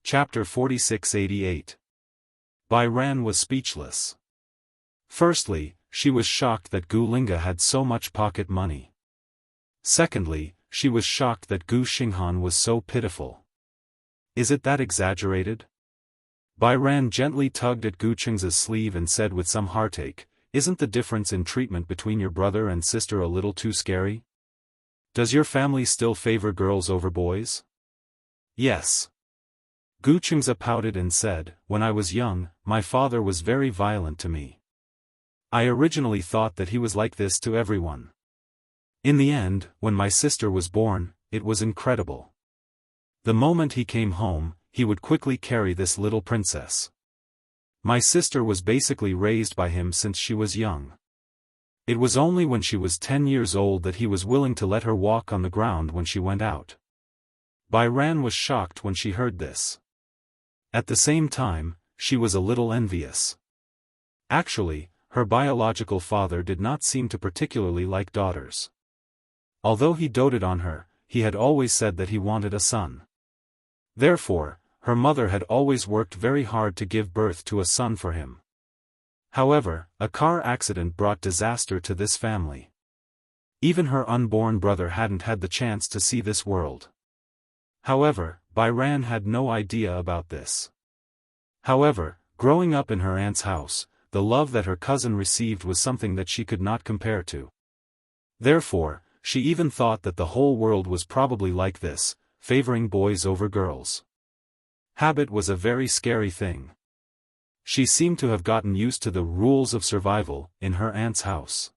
Chapter 4688. Bai Ran was speechless. Firstly, she was shocked that Gu Linga had so much pocket money. Secondly, she was shocked that Gu Xinghan was so pitiful. Is it that exaggerated? Bai Ran gently tugged at Gu Qing's sleeve and said with some heartache, "Isn't the difference in treatment between your brother and sister a little too scary? Does your family still favor girls over boys?" "Yes." Gu Qingze pouted and said, "When I was young, my father was very violent to me. I originally thought that he was like this to everyone. In the end, when my sister was born, it was incredible. The moment he came home, he would quickly carry this little princess. My sister was basically raised by him since she was young. It was only when she was 10 years old that he was willing to let her walk on the ground when she went out." Bai Ran was shocked when she heard this. At the same time, she was a little envious. Actually, her biological father did not seem to particularly like daughters. Although he doted on her, he had always said that he wanted a son. Therefore, her mother had always worked very hard to give birth to a son for him. However, a car accident brought disaster to this family. Even her unborn brother hadn't had the chance to see this world. However, Bai Ran had no idea about this. However, growing up in her aunt's house, the love that her cousin received was something that she could not compare to. Therefore, she even thought that the whole world was probably like this, favoring boys over girls. Habit was a very scary thing. She seemed to have gotten used to the rules of survival in her aunt's house.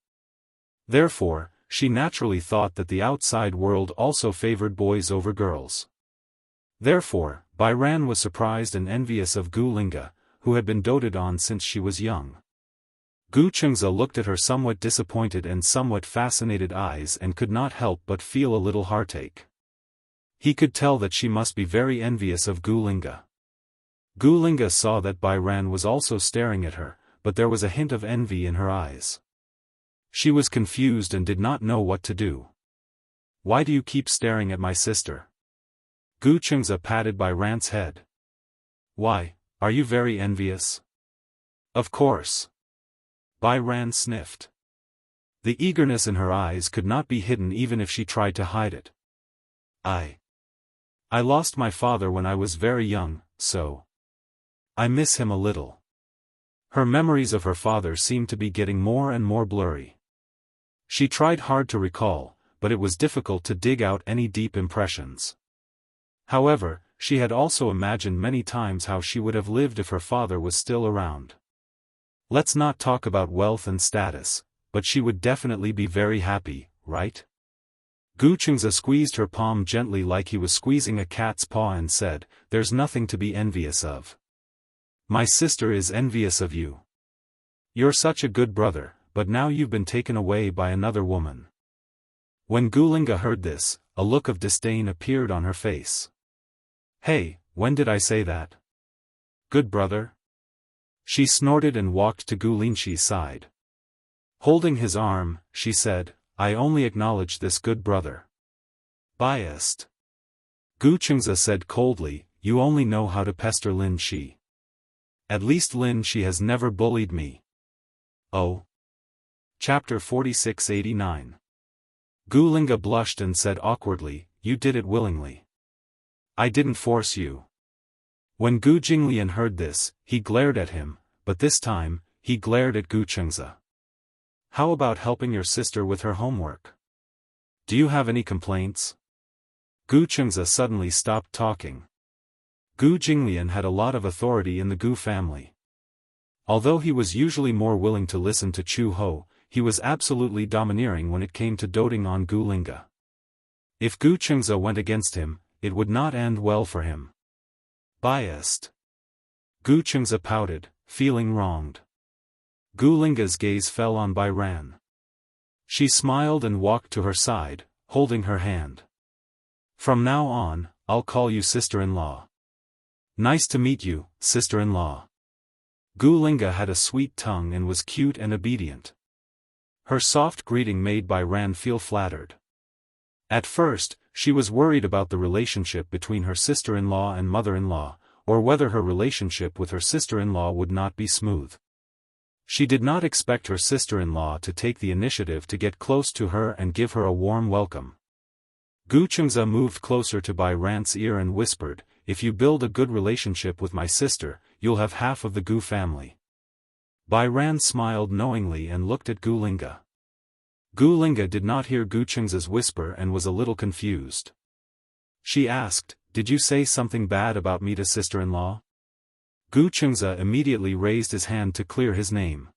Therefore, she naturally thought that the outside world also favored boys over girls. Therefore, Bai Ran was surprised and envious of Gu Linga, who had been doted on since she was young. Gu Qingze looked at her somewhat disappointed and somewhat fascinated eyes and could not help but feel a little heartache. He could tell that she must be very envious of Gu Linga. Gu Linga saw that Bai Ran was also staring at her, but there was a hint of envy in her eyes. She was confused and did not know what to do. "Why do you keep staring at my sister?" Gu Qingze patted Bai Ran's head. "Why, are you very envious?" "Of course." Bai Ran sniffed. The eagerness in her eyes could not be hidden even if she tried to hide it. I lost my father when I was very young, so I miss him a little." Her memories of her father seemed to be getting more and more blurry. She tried hard to recall, but it was difficult to dig out any deep impressions. However, she had also imagined many times how she would have lived if her father was still around. Let's not talk about wealth and status, but she would definitely be very happy, right? Gu Qingze squeezed her palm gently like he was squeezing a cat's paw and said, "There's nothing to be envious of. My sister is envious of you. You're such a good brother, but now you've been taken away by another woman." When Gu Linga heard this, a look of disdain appeared on her face. "Hey, when did I say that? Good brother?" She snorted and walked to Gu Linxi's side. Holding his arm, she said, "I only acknowledge this good brother." "Biased." Gu Qingze said coldly, "You only know how to pester Lin Shi. At least Lin Shi has never bullied me." "Oh." Chapter 4689. Gu Linga blushed and said awkwardly, "You did it willingly. I didn't force you." When Gu Jinglian heard this, he glared at him, but this time, he glared at Gu Qingze. "How about helping your sister with her homework? Do you have any complaints?" Gu Qingze suddenly stopped talking. Gu Jinglian had a lot of authority in the Gu family. Although he was usually more willing to listen to Chu Ho, he was absolutely domineering when it came to doting on Gu Linga. If Gu Qingze went against him, it would not end well for him. "Biased." Gu Qingze pouted, feeling wronged. Gu Linga's gaze fell on Bai Ran. She smiled and walked to her side, holding her hand. "From now on, I'll call you sister-in-law." "Nice to meet you, sister-in-law." Gu Linga had a sweet tongue and was cute and obedient. Her soft greeting made Bai Ran feel flattered. At first, she was worried about the relationship between her sister-in-law and mother-in-law, or whether her relationship with her sister-in-law would not be smooth. She did not expect her sister-in-law to take the initiative to get close to her and give her a warm welcome. Gu Chengze moved closer to Bai Ran's ear and whispered, "If you build a good relationship with my sister, you'll have half of the Gu family." Bai Ran smiled knowingly and looked at Gu Linga. Gu Linga did not hear Gu Chengze's whisper and was a little confused. She asked, "Did you say something bad about me to sister-in-law?" Gu Chengze immediately raised his hand to clear his name.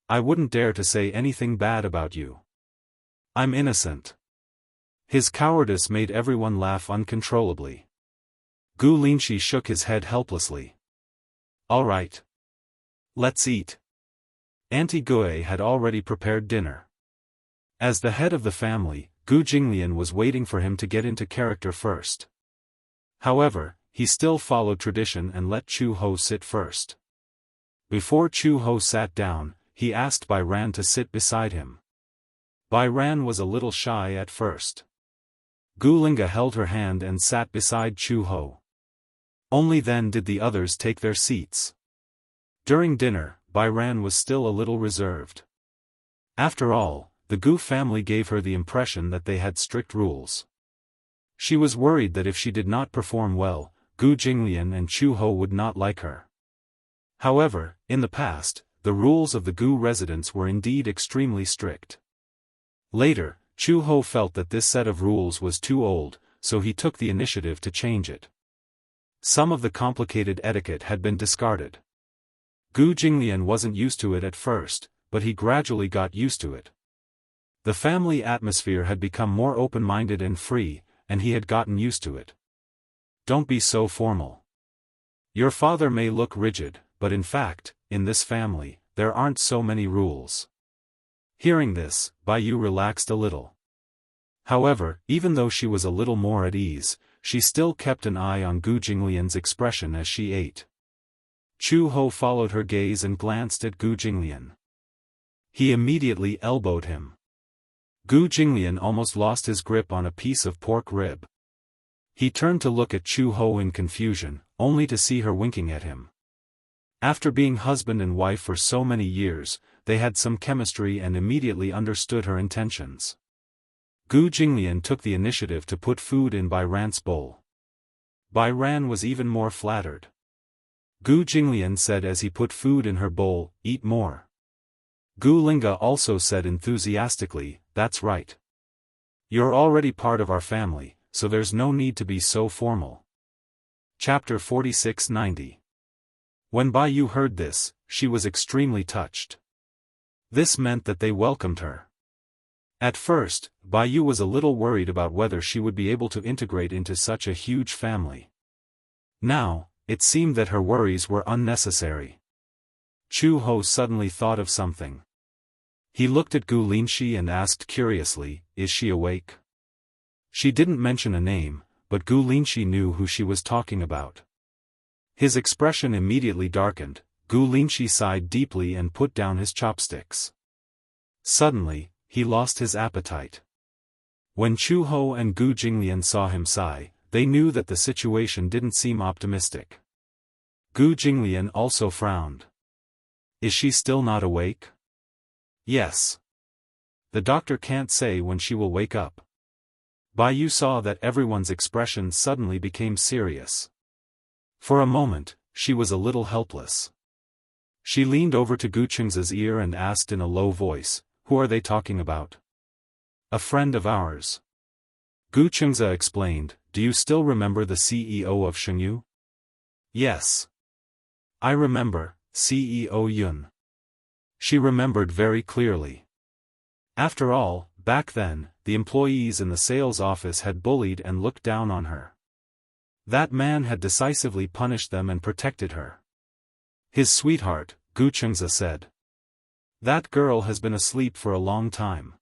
"I wouldn't dare to say anything bad about you. I'm innocent." His cowardice made everyone laugh uncontrollably. Gu Linshi shook his head helplessly. "All right. Let's eat." Auntie Gue had already prepared dinner. As the head of the family, Gu Jinglian was waiting for him to get into character first. However, he still followed tradition and let Chu Ho sit first. Before Chu Ho sat down, he asked Bai Ran to sit beside him. Bai Ran was a little shy at first. Gu Linga held her hand and sat beside Chu Ho. Only then did the others take their seats. During dinner, Bai Ran was still a little reserved. After all, the Gu family gave her the impression that they had strict rules. She was worried that if she did not perform well, Gu Jinglian and Chu Ho would not like her. However, in the past, the rules of the Gu residents were indeed extremely strict. Later, Chu Ho felt that this set of rules was too old, so he took the initiative to change it. Some of the complicated etiquette had been discarded. Gu Jinglian wasn't used to it at first, but he gradually got used to it. The family atmosphere had become more open-minded and free, and he had gotten used to it. "Don't be so formal. Your father may look rigid, but in fact, in this family, there aren't so many rules." Hearing this, Bai Yu relaxed a little. However, even though she was a little more at ease, she still kept an eye on Gu Jinglian's expression as she ate. Chu Ho followed her gaze and glanced at Gu Jinglian. He immediately elbowed him. Gu Jinglian almost lost his grip on a piece of pork rib. He turned to look at Chu Ho in confusion, only to see her winking at him. After being husband and wife for so many years, they had some chemistry and immediately understood her intentions. Gu Jinglian took the initiative to put food in Bai Ran's bowl. Bai Ran was even more flattered. Gu Jinglian said as he put food in her bowl, "Eat more." Gu Linga also said enthusiastically, "That's right. You're already part of our family, so there's no need to be so formal." Chapter 4690. When Bai Yu heard this, she was extremely touched. This meant that they welcomed her. At first, Bai Yu was a little worried about whether she would be able to integrate into such a huge family. Now, it seemed that her worries were unnecessary. Chu Ho suddenly thought of something. He looked at Gu Linshi and asked curiously, "Is she awake?" She didn't mention a name, but Gu Linshi knew who she was talking about. His expression immediately darkened. Gu Linshi sighed deeply and put down his chopsticks. Suddenly, he lost his appetite. When Chu Ho and Gu Jinglian saw him sigh, they knew that the situation didn't seem optimistic. Gu Jinglian also frowned. "Is she still not awake?" "Yes. The doctor can't say when she will wake up." Bai Yu saw that everyone's expression suddenly became serious. For a moment, she was a little helpless. She leaned over to Gu Chengze's ear and asked in a low voice, "Who are they talking about?" "A friend of ours." Gu Chengze explained, "Do you still remember the CEO of Jianghu?" "Yes. I remember, CEO Yun." She remembered very clearly. After all, back then, the employees in the sales office had bullied and looked down on her. That man had decisively punished them and protected her. "His sweetheart," Gu Chengze said. "That girl has been asleep for a long time.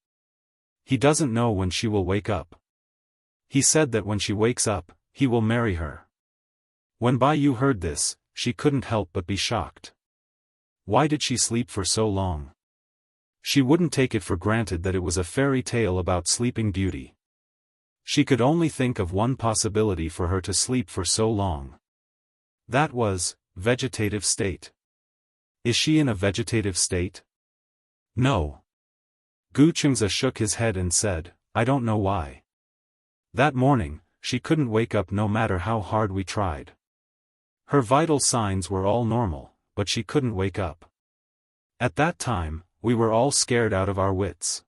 He doesn't know when she will wake up. He said that when she wakes up, he will marry her." When Bai Yu heard this, she couldn't help but be shocked. Why did she sleep for so long? She wouldn't take it for granted that it was a fairy tale about Sleeping Beauty. She could only think of one possibility for her to sleep for so long. That was, vegetative state. Is she in a vegetative state? No. Gu Xianxia shook his head and said, I don't know why. That morning, she couldn't wake up no matter how hard we tried. Her vital signs were all normal, but she couldn't wake up. At that time, we were all scared out of our wits.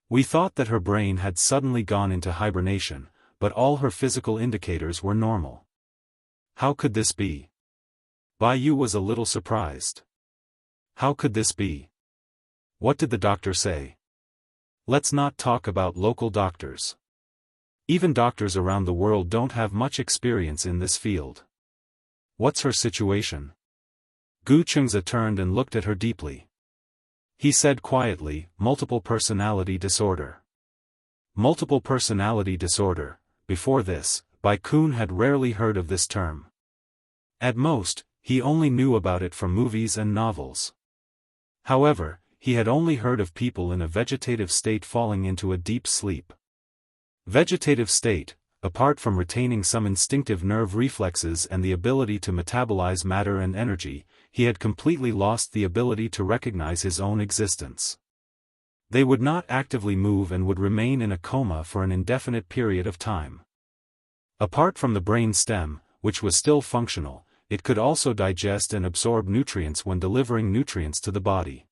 We thought that her brain had suddenly gone into hibernation, but all her physical indicators were normal. How could this be? Bai Yu was a little surprised. How could this be? What did the doctor say? Let's not talk about local doctors. Even doctors around the world don't have much experience in this field. What's her situation? Gu Xianxia turned and looked at her deeply. He said quietly, multiple personality disorder. Multiple personality disorder. Before this, Bai Kun had rarely heard of this term. At most, he only knew about it from movies and novels. However, he had only heard of people in a vegetative state falling into a deep sleep. Vegetative state, apart from retaining some instinctive nerve reflexes and the ability to metabolize matter and energy, he had completely lost the ability to recognize his own existence. They would not actively move and would remain in a coma for an indefinite period of time. Apart from the brain stem, which was still functional, it could also digest and absorb nutrients when delivering nutrients to the body.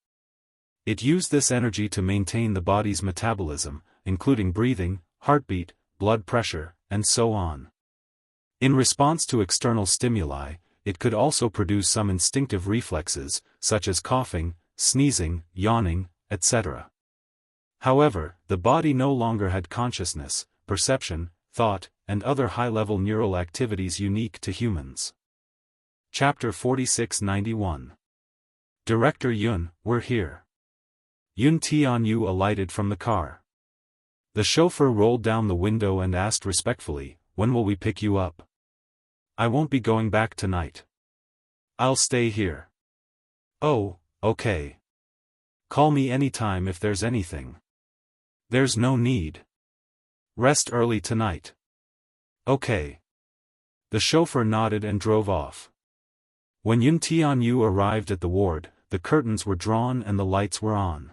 It used this energy to maintain the body's metabolism, including breathing, heartbeat, blood pressure, and so on. In response to external stimuli, it could also produce some instinctive reflexes, such as coughing, sneezing, yawning, etc. However, the body no longer had consciousness, perception, thought, and other high-level neural activities unique to humans. Chapter 4691. Director Yun, we're here. Yun Tianyu alighted from the car. The chauffeur rolled down the window and asked respectfully, when will we pick you up? I won't be going back tonight. I'll stay here. Oh, okay. Call me anytime if there's anything. There's no need. Rest early tonight. Okay. The chauffeur nodded and drove off. When Yun Tianyu arrived at the ward, the curtains were drawn and the lights were on.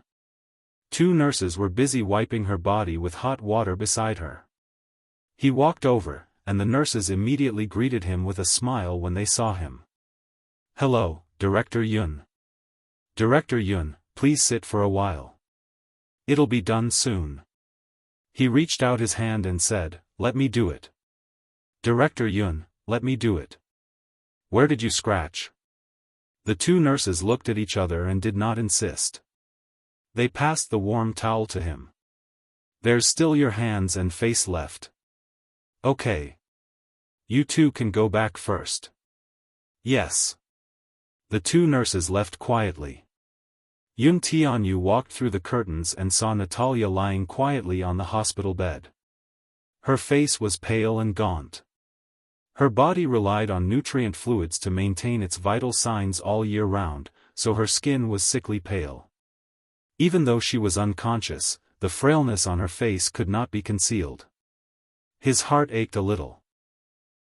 2 nurses were busy wiping her body with hot water beside her. He walked over, and the nurses immediately greeted him with a smile when they saw him. Hello, Director Yun. Director Yun, please sit for a while. It'll be done soon. He reached out his hand and said, let me do it. Director Yun, let me do it. Where did you scratch? The 2 nurses looked at each other and did not insist. They passed the warm towel to him. There's still your hands and face left. Okay. You 2 can go back first. Yes. The 2 nurses left quietly. Yun Tianyu walked through the curtains and saw Natalia lying quietly on the hospital bed. Her face was pale and gaunt. Her body relied on nutrient fluids to maintain its vital signs all year round, so her skin was sickly pale. Even though she was unconscious, the frailness on her face could not be concealed. His heart ached a little.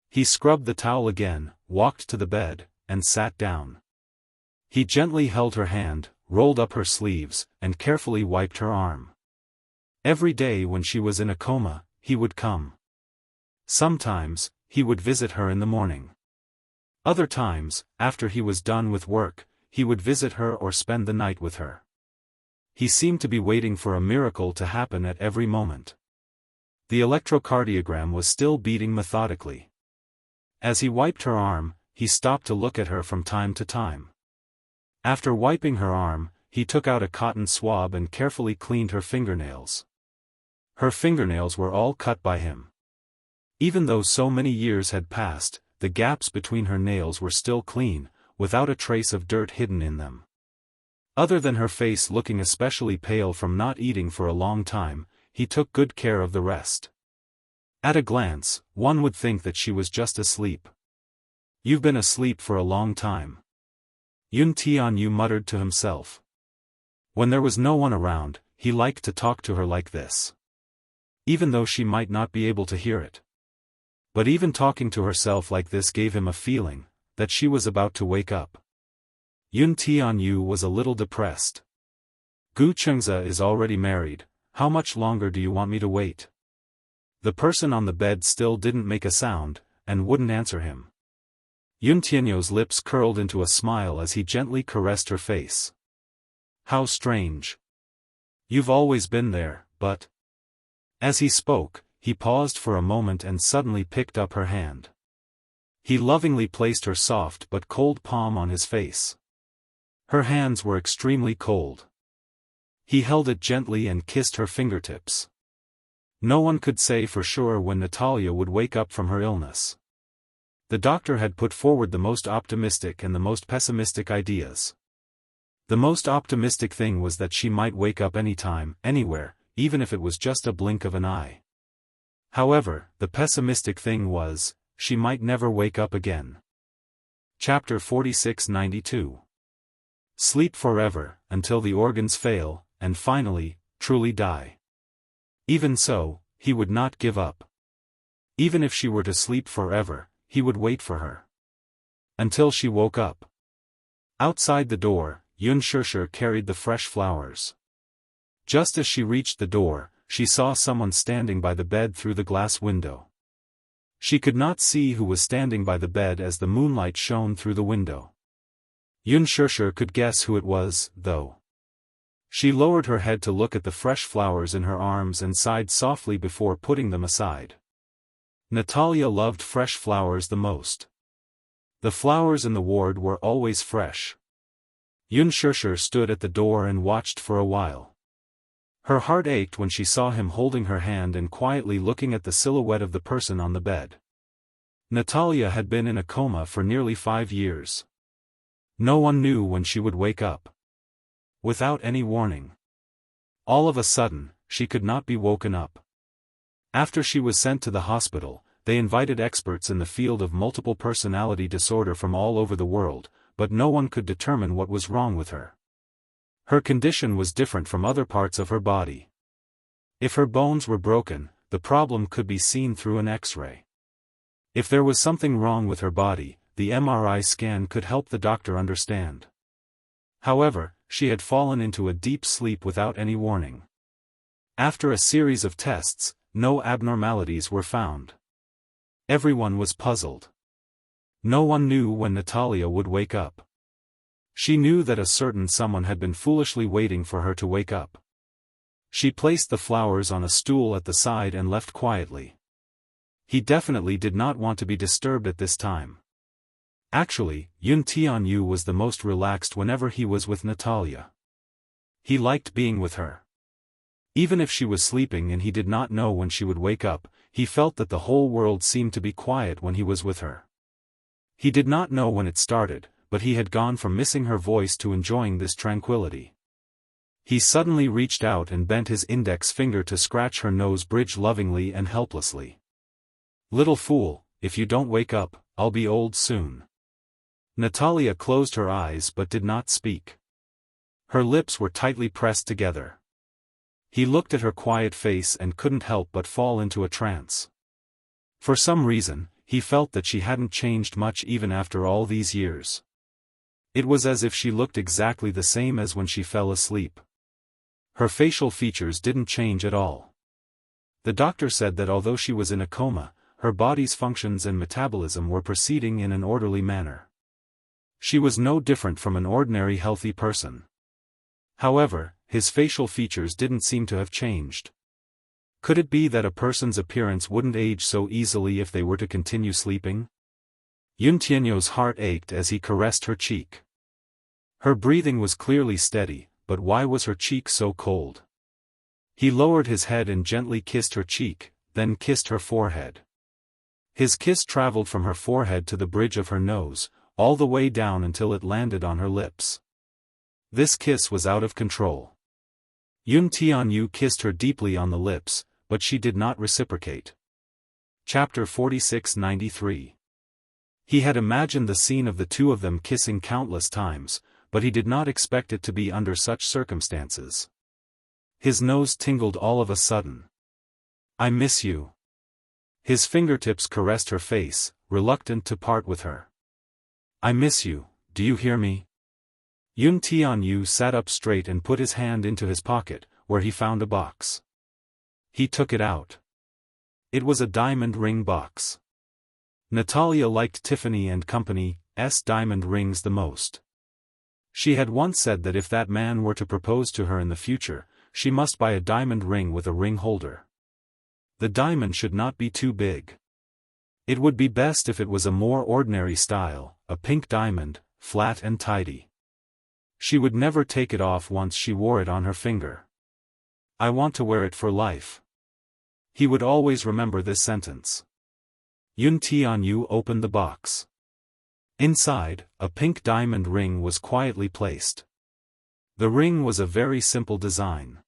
He scrubbed the towel again, walked to the bed, and sat down. He gently held her hand, rolled up her sleeves, and carefully wiped her arm. Every day when she was in a coma, he would come. Sometimes, he would visit her in the morning. Other times, after he was done with work, he would visit her or spend the night with her. He seemed to be waiting for a miracle to happen at every moment. The electrocardiogram was still beating methodically. As he wiped her arm, he stopped to look at her from time to time. After wiping her arm, he took out a cotton swab and carefully cleaned her fingernails. Her fingernails were all cut by him. Even though so many years had passed, the gaps between her nails were still clean, without a trace of dirt hidden in them. Other than her face looking especially pale from not eating for a long time, he took good care of the rest. At a glance, one would think that she was just asleep. You've been asleep for a long time. Yun Tianyu muttered to himself. When there was no one around, he liked to talk to her like this. Even though she might not be able to hear it. But even talking to herself like this gave him a feeling, that she was about to wake up. Yun Tianyu was a little depressed. Gu Chengza is already married, how much longer do you want me to wait? The person on the bed still didn't make a sound, and wouldn't answer him. Yun Tianyu's lips curled into a smile as he gently caressed her face. How strange. You've always been there, but... As he spoke, he paused for a moment and suddenly picked up her hand. He lovingly placed her soft but cold palm on his face. Her hands were extremely cold. He held it gently and kissed her fingertips. No one could say for sure when Natalia would wake up from her illness. The doctor had put forward the most optimistic and the most pessimistic ideas. The most optimistic thing was that she might wake up anytime, anywhere, even if it was just a blink of an eye. However, the pessimistic thing was, she might never wake up again. Chapter 4692. Sleep forever, until the organs fail, and finally, truly die. Even so, he would not give up. Even if she were to sleep forever, he would wait for her. Until she woke up. Outside the door, Yun Xianxia carried the fresh flowers. Just as she reached the door, she saw someone standing by the bed through the glass window. She could not see who was standing by the bed as the moonlight shone through the window. Yun Xianxia could guess who it was, though. She lowered her head to look at the fresh flowers in her arms and sighed softly before putting them aside. Natalia loved fresh flowers the most. The flowers in the ward were always fresh. Yun Xianxia stood at the door and watched for a while. Her heart ached when she saw him holding her hand and quietly looking at the silhouette of the person on the bed. Natalia had been in a coma for nearly 5 years. No one knew when she would wake up. Without any warning. All of a sudden, she could not be woken up. After she was sent to the hospital, they invited experts in the field of multiple personality disorder from all over the world, but no one could determine what was wrong with her. Her condition was different from other parts of her body. If her bones were broken, the problem could be seen through an X-ray. If there was something wrong with her body, the MRI scan could help the doctor understand. However, she had fallen into a deep sleep without any warning. After a series of tests, no abnormalities were found. Everyone was puzzled. No one knew when Natalia would wake up. She knew that a certain someone had been foolishly waiting for her to wake up. She placed the flowers on a stool at the side and left quietly. He definitely did not want to be disturbed at this time. Actually, Yun Tianyu was the most relaxed whenever he was with Natalia. He liked being with her. Even if she was sleeping and he did not know when she would wake up, he felt that the whole world seemed to be quiet when he was with her. He did not know when it started, but he had gone from missing her voice to enjoying this tranquility. He suddenly reached out and bent his index finger to scratch her nose bridge lovingly and helplessly. Little fool, if you don't wake up, I'll be old soon. Natalia closed her eyes but did not speak. Her lips were tightly pressed together. He looked at her quiet face and couldn't help but fall into a trance. For some reason, he felt that she hadn't changed much even after all these years. It was as if she looked exactly the same as when she fell asleep. Her facial features didn't change at all. The doctor said that although she was in a coma, her body's functions and metabolism were proceeding in an orderly manner. She was no different from an ordinary healthy person. However, his facial features didn't seem to have changed. Could it be that a person's appearance wouldn't age so easily if they were to continue sleeping? Yun Tianyu's heart ached as he caressed her cheek. Her breathing was clearly steady, but why was her cheek so cold? He lowered his head and gently kissed her cheek, then kissed her forehead. His kiss traveled from her forehead to the bridge of her nose, all the way down until it landed on her lips. This kiss was out of control. Yun Tianyu kissed her deeply on the lips, but she did not reciprocate. Chapter 4693. He had imagined the scene of the two of them kissing countless times, but he did not expect it to be under such circumstances. His nose tingled all of a sudden. I miss you. His fingertips caressed her face, reluctant to part with her. I miss you, do you hear me? Yun Tianyu sat up straight and put his hand into his pocket, where he found a box. He took it out. It was a diamond ring box. Natalia liked Tiffany & Company's diamond rings the most. She had once said that if that man were to propose to her in the future, she must buy a diamond ring with a ring holder. The diamond should not be too big. It would be best if it was a more ordinary style, a pink diamond, flat and tidy. She would never take it off once she wore it on her finger. I want to wear it for life. He would always remember this sentence. Yun Tianyu opened the box. Inside, a pink diamond ring was quietly placed. The ring was a very simple design.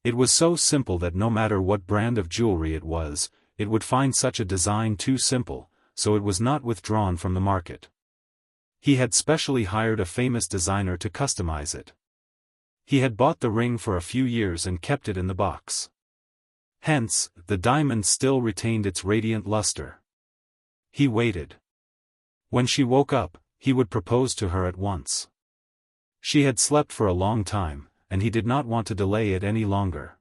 It was so simple that no matter what brand of jewelry it was, it would find such a design too simple, so it was not withdrawn from the market. He had specially hired a famous designer to customize it. He had bought the ring for a few years and kept it in the box. Hence, the diamond still retained its radiant luster. He waited. When she woke up, he would propose to her at once. She had slept for a long time, and he did not want to delay it any longer.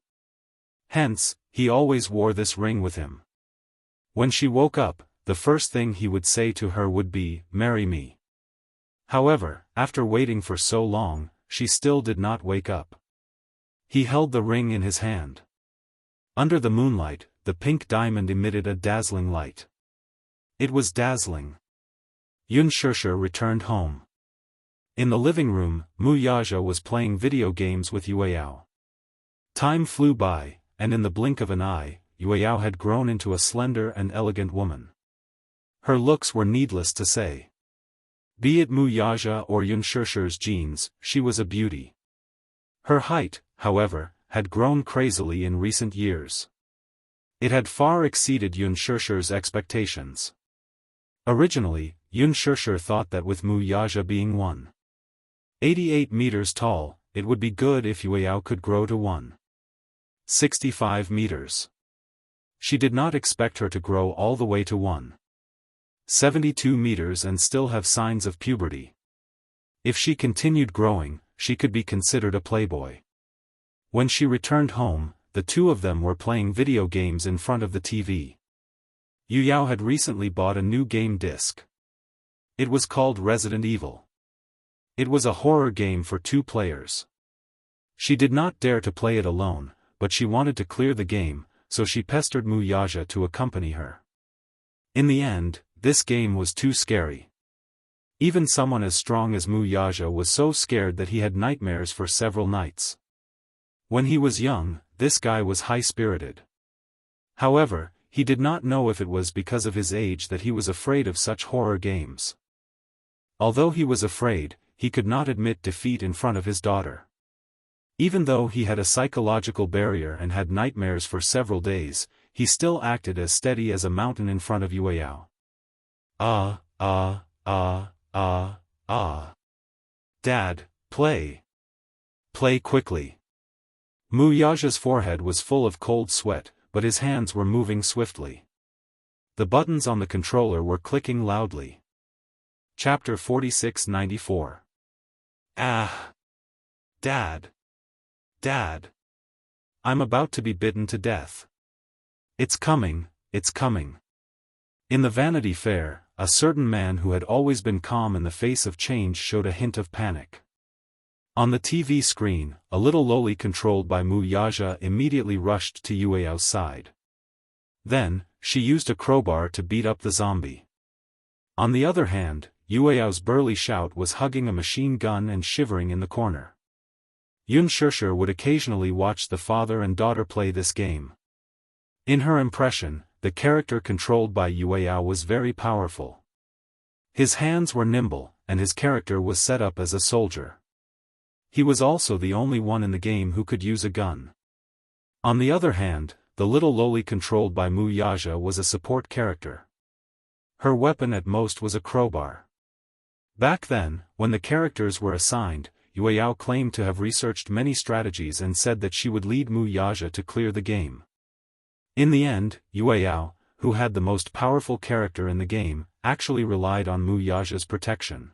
Hence, he always wore this ring with him. When she woke up, the first thing he would say to her would be, "Marry me." However, after waiting for so long, she still did not wake up. He held the ring in his hand. Under the moonlight, the pink diamond emitted a dazzling light. It was dazzling. Yun Xianxia returned home. In the living room, Mu Yaja was playing video games with Yueyao. Time flew by, and in the blink of an eye, Yueyao had grown into a slender and elegant woman. Her looks were needless to say. Be it Mu Yaja or Yun Xianxia's genes, she was a beauty. Her height, however, had grown crazily in recent years. It had far exceeded Yun Xianxia's expectations. Originally, Yun Xianxia thought that with Mu Yaja being 1.88 meters tall, it would be good if Yueyao could grow to 1.65 meters. She did not expect her to grow all the way to 1.72 meters and still have signs of puberty. If she continued growing, she could be considered a playboy. When she returned home, the two of them were playing video games in front of the TV. Yueyao had recently bought a new game disc. It was called Resident Evil. It was a horror game for 2 players. She did not dare to play it alone, but she wanted to clear the game, so she pestered Mu Yaja to accompany her. In the end, this game was too scary. Even someone as strong as Mu Yaja was so scared that he had nightmares for several nights. When he was young, this guy was high-spirited. However, he did not know if it was because of his age that he was afraid of such horror games. Although he was afraid, he could not admit defeat in front of his daughter. Even though he had a psychological barrier and had nightmares for several days, he still acted as steady as a mountain in front of Yueyao. Dad, play. Play quickly. Mu Yaja's forehead was full of cold sweat, but his hands were moving swiftly. The buttons on the controller were clicking loudly. Chapter 4694. Dad. Dad. I'm about to be bitten to death. It's coming, it's coming. In the Vanity Fair, a certain man who had always been calm in the face of change showed a hint of panic. On the TV screen, a little loli controlled by Mu Yaja immediately rushed to Yueyao's side. Then, she used a crowbar to beat up the zombie. On the other hand, Yueyao's burly shout was hugging a machine gun and shivering in the corner. Yun Xianxia would occasionally watch the father and daughter play this game. In her impression, the character controlled by Yueyao was very powerful. His hands were nimble, and his character was set up as a soldier. He was also the only one in the game who could use a gun. On the other hand, the little loli controlled by Mu Yaja was a support character. Her weapon at most was a crowbar. Back then, when the characters were assigned, Yueyao claimed to have researched many strategies and said that she would lead Mu Yaja to clear the game. In the end, Yueyao, who had the most powerful character in the game, actually relied on Mu Yaja's protection.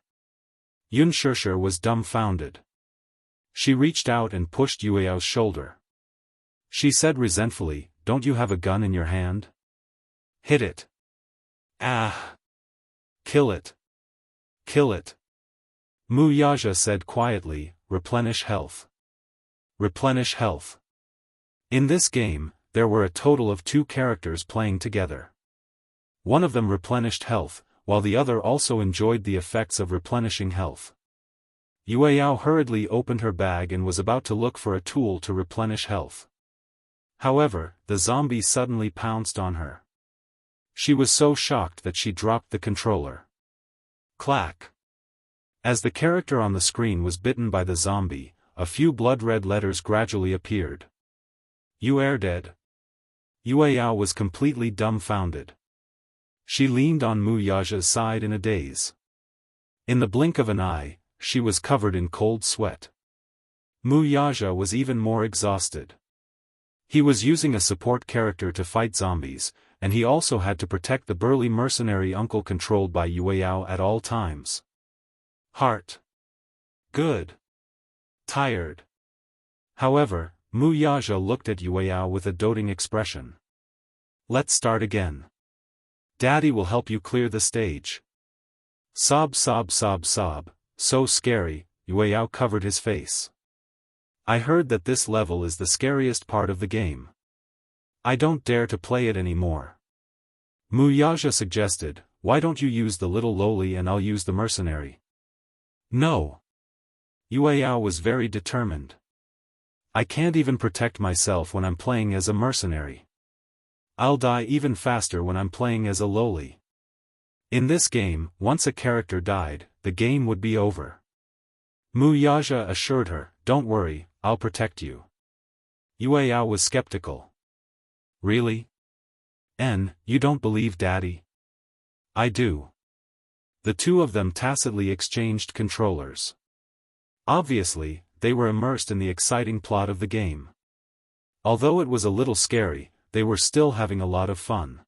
Unspoken was dumbfounded. She reached out and pushed Yueyao's shoulder. She said resentfully, "Don't you have a gun in your hand? Hit it. Ah! Kill it. Kill it." Mu Yaja said quietly, "Replenish health. Replenish health." In this game, there were a total of 2 characters playing together. One of them replenished health, while the other also enjoyed the effects of replenishing health. Yueyao hurriedly opened her bag and was about to look for a tool to replenish health. However, the zombie suddenly pounced on her. She was so shocked that she dropped the controller. Clack! As the character on the screen was bitten by the zombie, a few blood-red letters gradually appeared. "You are dead." Yueyao was completely dumbfounded. She leaned on Mu Yaja's side in a daze. In the blink of an eye, she was covered in cold sweat. Mu Yaja was even more exhausted. He was using a support character to fight zombies, and he also had to protect the burly mercenary uncle controlled by Yueyao at all times. Heart. Good. Tired. However, Mu Yaja looked at Yueyao with a doting expression. "Let's start again. Daddy will help you clear the stage." Sob sob sob sob, so scary, Yueyao covered his face. "I heard that this level is the scariest part of the game. I don't dare to play it anymore." Mu Yaja suggested, "Why don't you use the little lowly and I'll use the mercenary?" "No." Yueyao was very determined. "I can't even protect myself when I'm playing as a mercenary. I'll die even faster when I'm playing as a lowly. In this game, once a character died, the game would be over." Mu Yaja assured her, "Don't worry, I'll protect you." Yueyao was skeptical. "Really? You don't believe Daddy?" "I do." The two of them tacitly exchanged controllers. Obviously, they were immersed in the exciting plot of the game. Although it was a little scary, they were still having a lot of fun.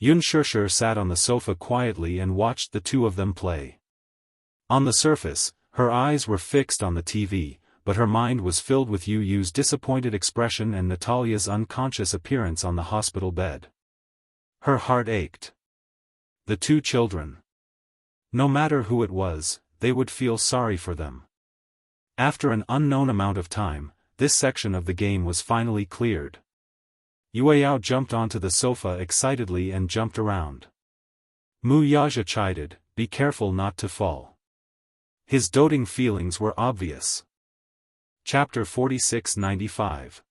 Unspoken sat on the sofa quietly and watched the two of them play. On the surface, her eyes were fixed on the TV, but her mind was filled with Yu's disappointed expression and Natalia's unconscious appearance on the hospital bed. Her heart ached. The 2 children. No matter who it was, they would feel sorry for them. After an unknown amount of time, this section of the game was finally cleared. Yueyao jumped onto the sofa excitedly and jumped around. Mu Yaja chided, "Be careful not to fall." His doting feelings were obvious. Chapter 4695.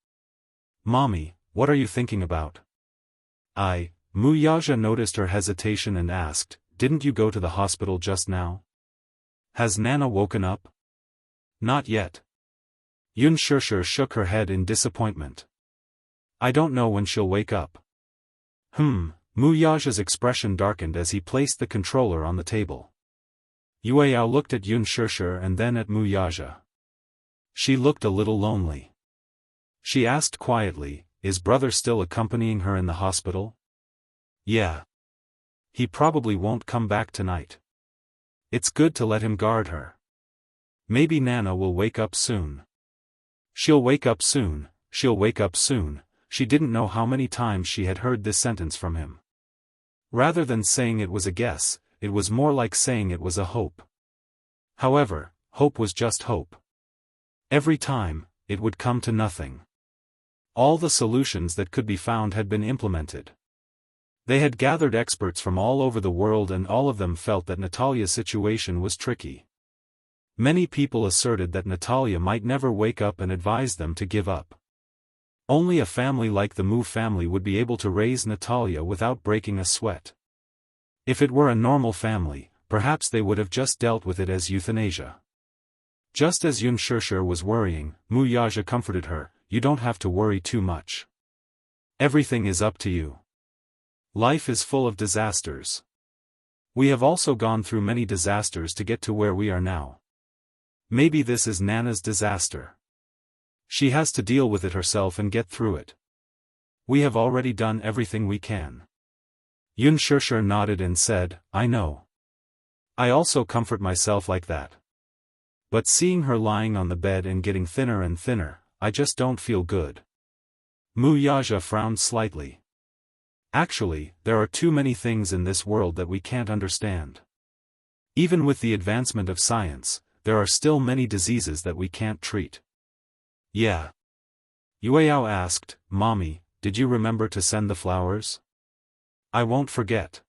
"Mommy, what are you thinking about?" Mu Yaja noticed her hesitation and asked, "Didn't you go to the hospital just now? Has Nana woken up?" "Not yet." Unspoken shook her head in disappointment. "I don't know when she'll wake up." Mu Yaja's expression darkened as he placed the controller on the table. Yueyao looked at Unspoken and then at Mu Yaja. She looked a little lonely. She asked quietly, "Is brother still accompanying her in the hospital?" "Yeah. He probably won't come back tonight. It's good to let him guard her. Maybe Nana will wake up soon." "She'll wake up soon, she'll wake up soon." She didn't know how many times she had heard this sentence from him. Rather than saying it was a guess, it was more like saying it was a hope. However, hope was just hope. Every time, it would come to nothing. All the solutions that could be found had been implemented. They had gathered experts from all over the world and all of them felt that Natalia's situation was tricky. Many people asserted that Natalia might never wake up and advised them to give up. Only a family like the Mu family would be able to raise Natalia without breaking a sweat. If it were a normal family, perhaps they would have just dealt with it as euthanasia. Just as Unspoken was worrying, Mu Yaja comforted her, "You don't have to worry too much. Everything is up to you. Life is full of disasters. We have also gone through many disasters to get to where we are now. Maybe this is Nana's disaster. She has to deal with it herself and get through it. We have already done everything we can. Yun nodded and said, I know. I also comfort myself like that. But seeing her lying on the bed and getting thinner and thinner, I just don't feel good. Mu Yaja frowned slightly. Actually, there are too many things in this world that we can't understand. Even with the advancement of science, there are still many diseases that we can't treat. Yeah. Yueyao asked, Mommy, did you remember to send the flowers? I won't forget.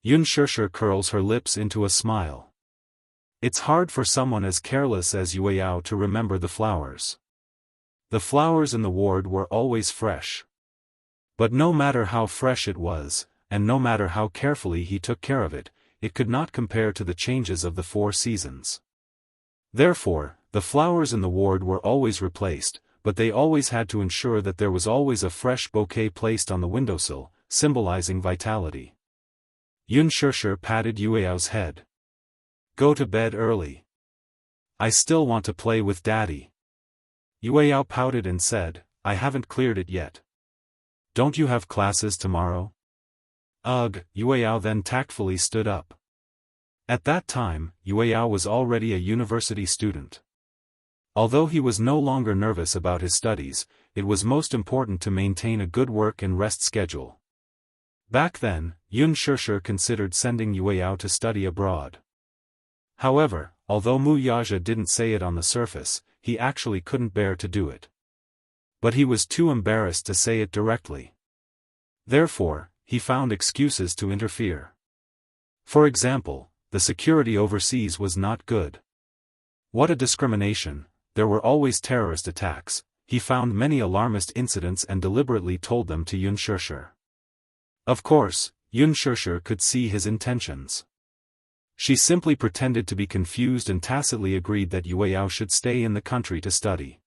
Yun curls her lips into a smile. It's hard for someone as careless as Yueyao to remember the flowers. The flowers in the ward were always fresh. But no matter how fresh it was, and no matter how carefully he took care of it, it could not compare to the changes of the 4 seasons. Therefore, the flowers in the ward were always replaced, but they always had to ensure that there was always a fresh bouquet placed on the windowsill, symbolizing vitality. Yun patted Yueyao's head. Go to bed early. I still want to play with Daddy. Yueyao pouted and said, I haven't cleared it yet. Don't you have classes tomorrow? Ugh, Yueyao then tactfully stood up. At that time, Yueyao was already a university student. Although he was no longer nervous about his studies, it was most important to maintain a good work and rest schedule. Back then, Yun considered sending Yueyao to study abroad. However, although Mu Yaja didn't say it on the surface, he actually couldn't bear to do it. But he was too embarrassed to say it directly. Therefore, he found excuses to interfere. For example, the security overseas was not good. What a discrimination, there were always terrorist attacks. He found many alarmist incidents and deliberately told them to Yun Of course, Yun could see his intentions. She simply pretended to be confused and tacitly agreed that Yueyao should stay in the country to study.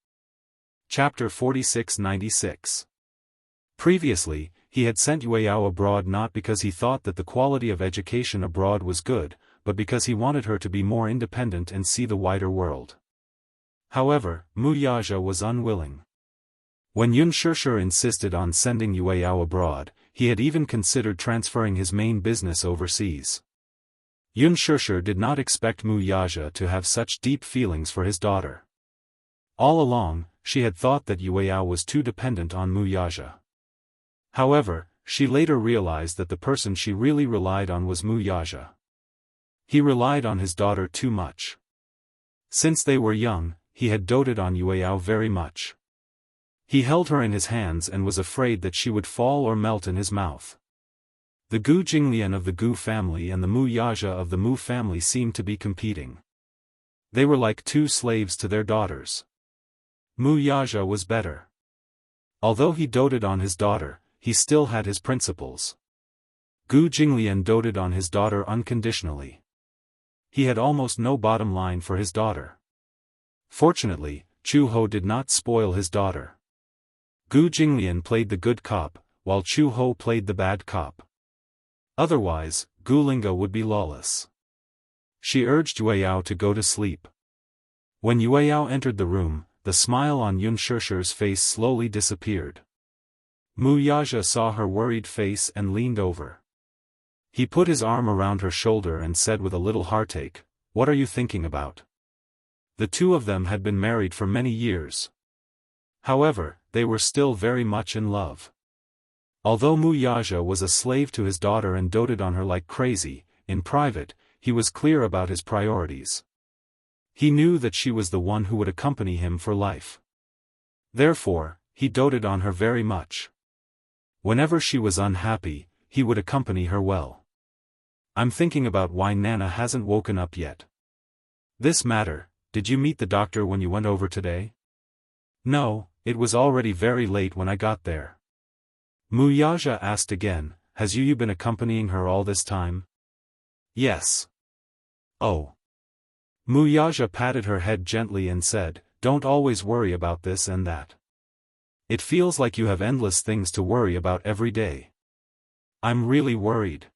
Chapter 4696. Previously, he had sent Yueyao abroad not because he thought that the quality of education abroad was good, but because he wanted her to be more independent and see the wider world. However, Mu Yaja was unwilling. When Yun insisted on sending Yueyao abroad, he had even considered transferring his main business overseas. Yun did not expect Mu Yaja to have such deep feelings for his daughter. All along, she had thought that Yueyao was too dependent on Mu Yaja. However, she later realized that the person she really relied on was Mu Yaja. He relied on his daughter too much. Since they were young, he had doted on Yueyao very much. He held her in his hands and was afraid that she would fall or melt in his mouth. The Gu Jinglian of the Gu family and the Mu Yaja of the Mu family seemed to be competing. They were like two slaves to their daughters. Mu Yaja was better. Although he doted on his daughter, he still had his principles. Gu Jinglian doted on his daughter unconditionally. He had almost no bottom line for his daughter. Fortunately, Chu Ho did not spoil his daughter. Gu Jinglian played the good cop, while Chu Ho played the bad cop. Otherwise, Gu Linga would be lawless. She urged Yueyao to go to sleep. When Yueyao entered the room, the smile on Yun face slowly disappeared. Mu Yaja saw her worried face and leaned over. He put his arm around her shoulder and said with a little heartache, "What are you thinking about?" The two of them had been married for many years. However, they were still very much in love. Although Mu Yaja was a slave to his daughter and doted on her like crazy, in private, he was clear about his priorities. He knew that she was the one who would accompany him for life. Therefore, he doted on her very much. Whenever she was unhappy, he would accompany her well. I'm thinking about why Nana hasn't woken up yet. This matter, did you meet the doctor when you went over today? No, it was already very late when I got there. Mu Yaja asked again, has you been accompanying her all this time? Yes. Oh. Mu Yaja patted her head gently and said, don't always worry about this and that. It feels like you have endless things to worry about every day. I'm really worried.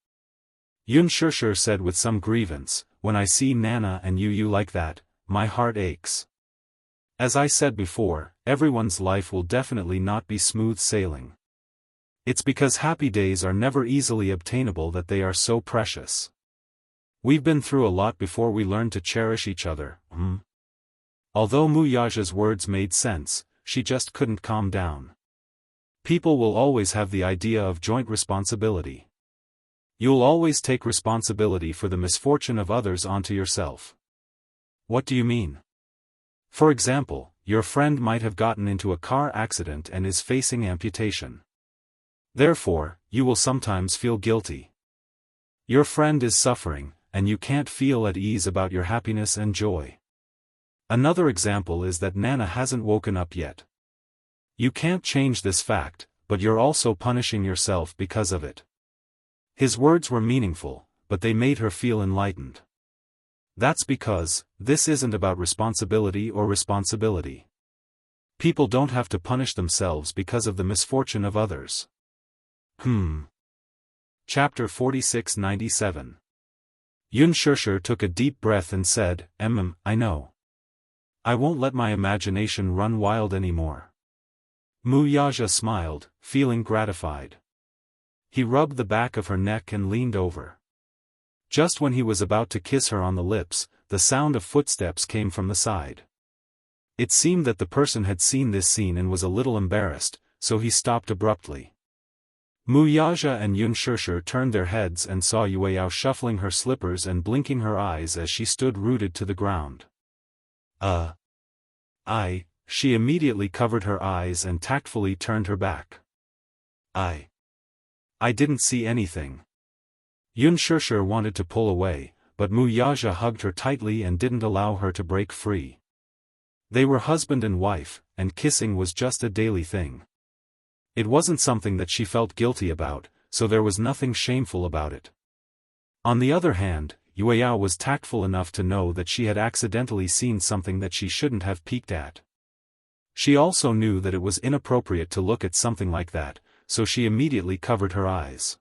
Yun said with some grievance, when I see Nana and you like that, my heart aches. As I said before, everyone's life will definitely not be smooth sailing. It's because happy days are never easily obtainable that they are so precious. We've been through a lot before we learned to cherish each other, Although Muyaja's words made sense, she just couldn't calm down. People will always have the idea of joint responsibility. You'll always take responsibility for the misfortune of others onto yourself. What do you mean? For example, your friend might have gotten into a car accident and is facing amputation. Therefore, you will sometimes feel guilty. Your friend is suffering, and you can't feel at ease about your happiness and joy. Another example is that Nana hasn't woken up yet. You can't change this fact, but you're also punishing yourself because of it. His words were meaningful, but they made her feel enlightened. That's because, this isn't about responsibility or responsibility. People don't have to punish themselves because of the misfortune of others. Chapter 4697. Yunshushi took a deep breath and said, I know. I won't let my imagination run wild anymore. Muyaja smiled, feeling gratified. He rubbed the back of her neck and leaned over. Just when he was about to kiss her on the lips, the sound of footsteps came from the side. It seemed that the person had seen this scene and was a little embarrassed, so he stopped abruptly. Muyaja and Yunshushi turned their heads and saw Yueyao shuffling her slippers and blinking her eyes as she stood rooted to the ground. She immediately covered her eyes and tactfully turned her back. I didn't see anything. Yunshushi wanted to pull away, but Muyaja hugged her tightly and didn't allow her to break free. They were husband and wife, and kissing was just a daily thing. It wasn't something that she felt guilty about, so there was nothing shameful about it. On the other hand, Yueyao was tactful enough to know that she had accidentally seen something that she shouldn't have peeked at. She also knew that it was inappropriate to look at something like that, so she immediately covered her eyes.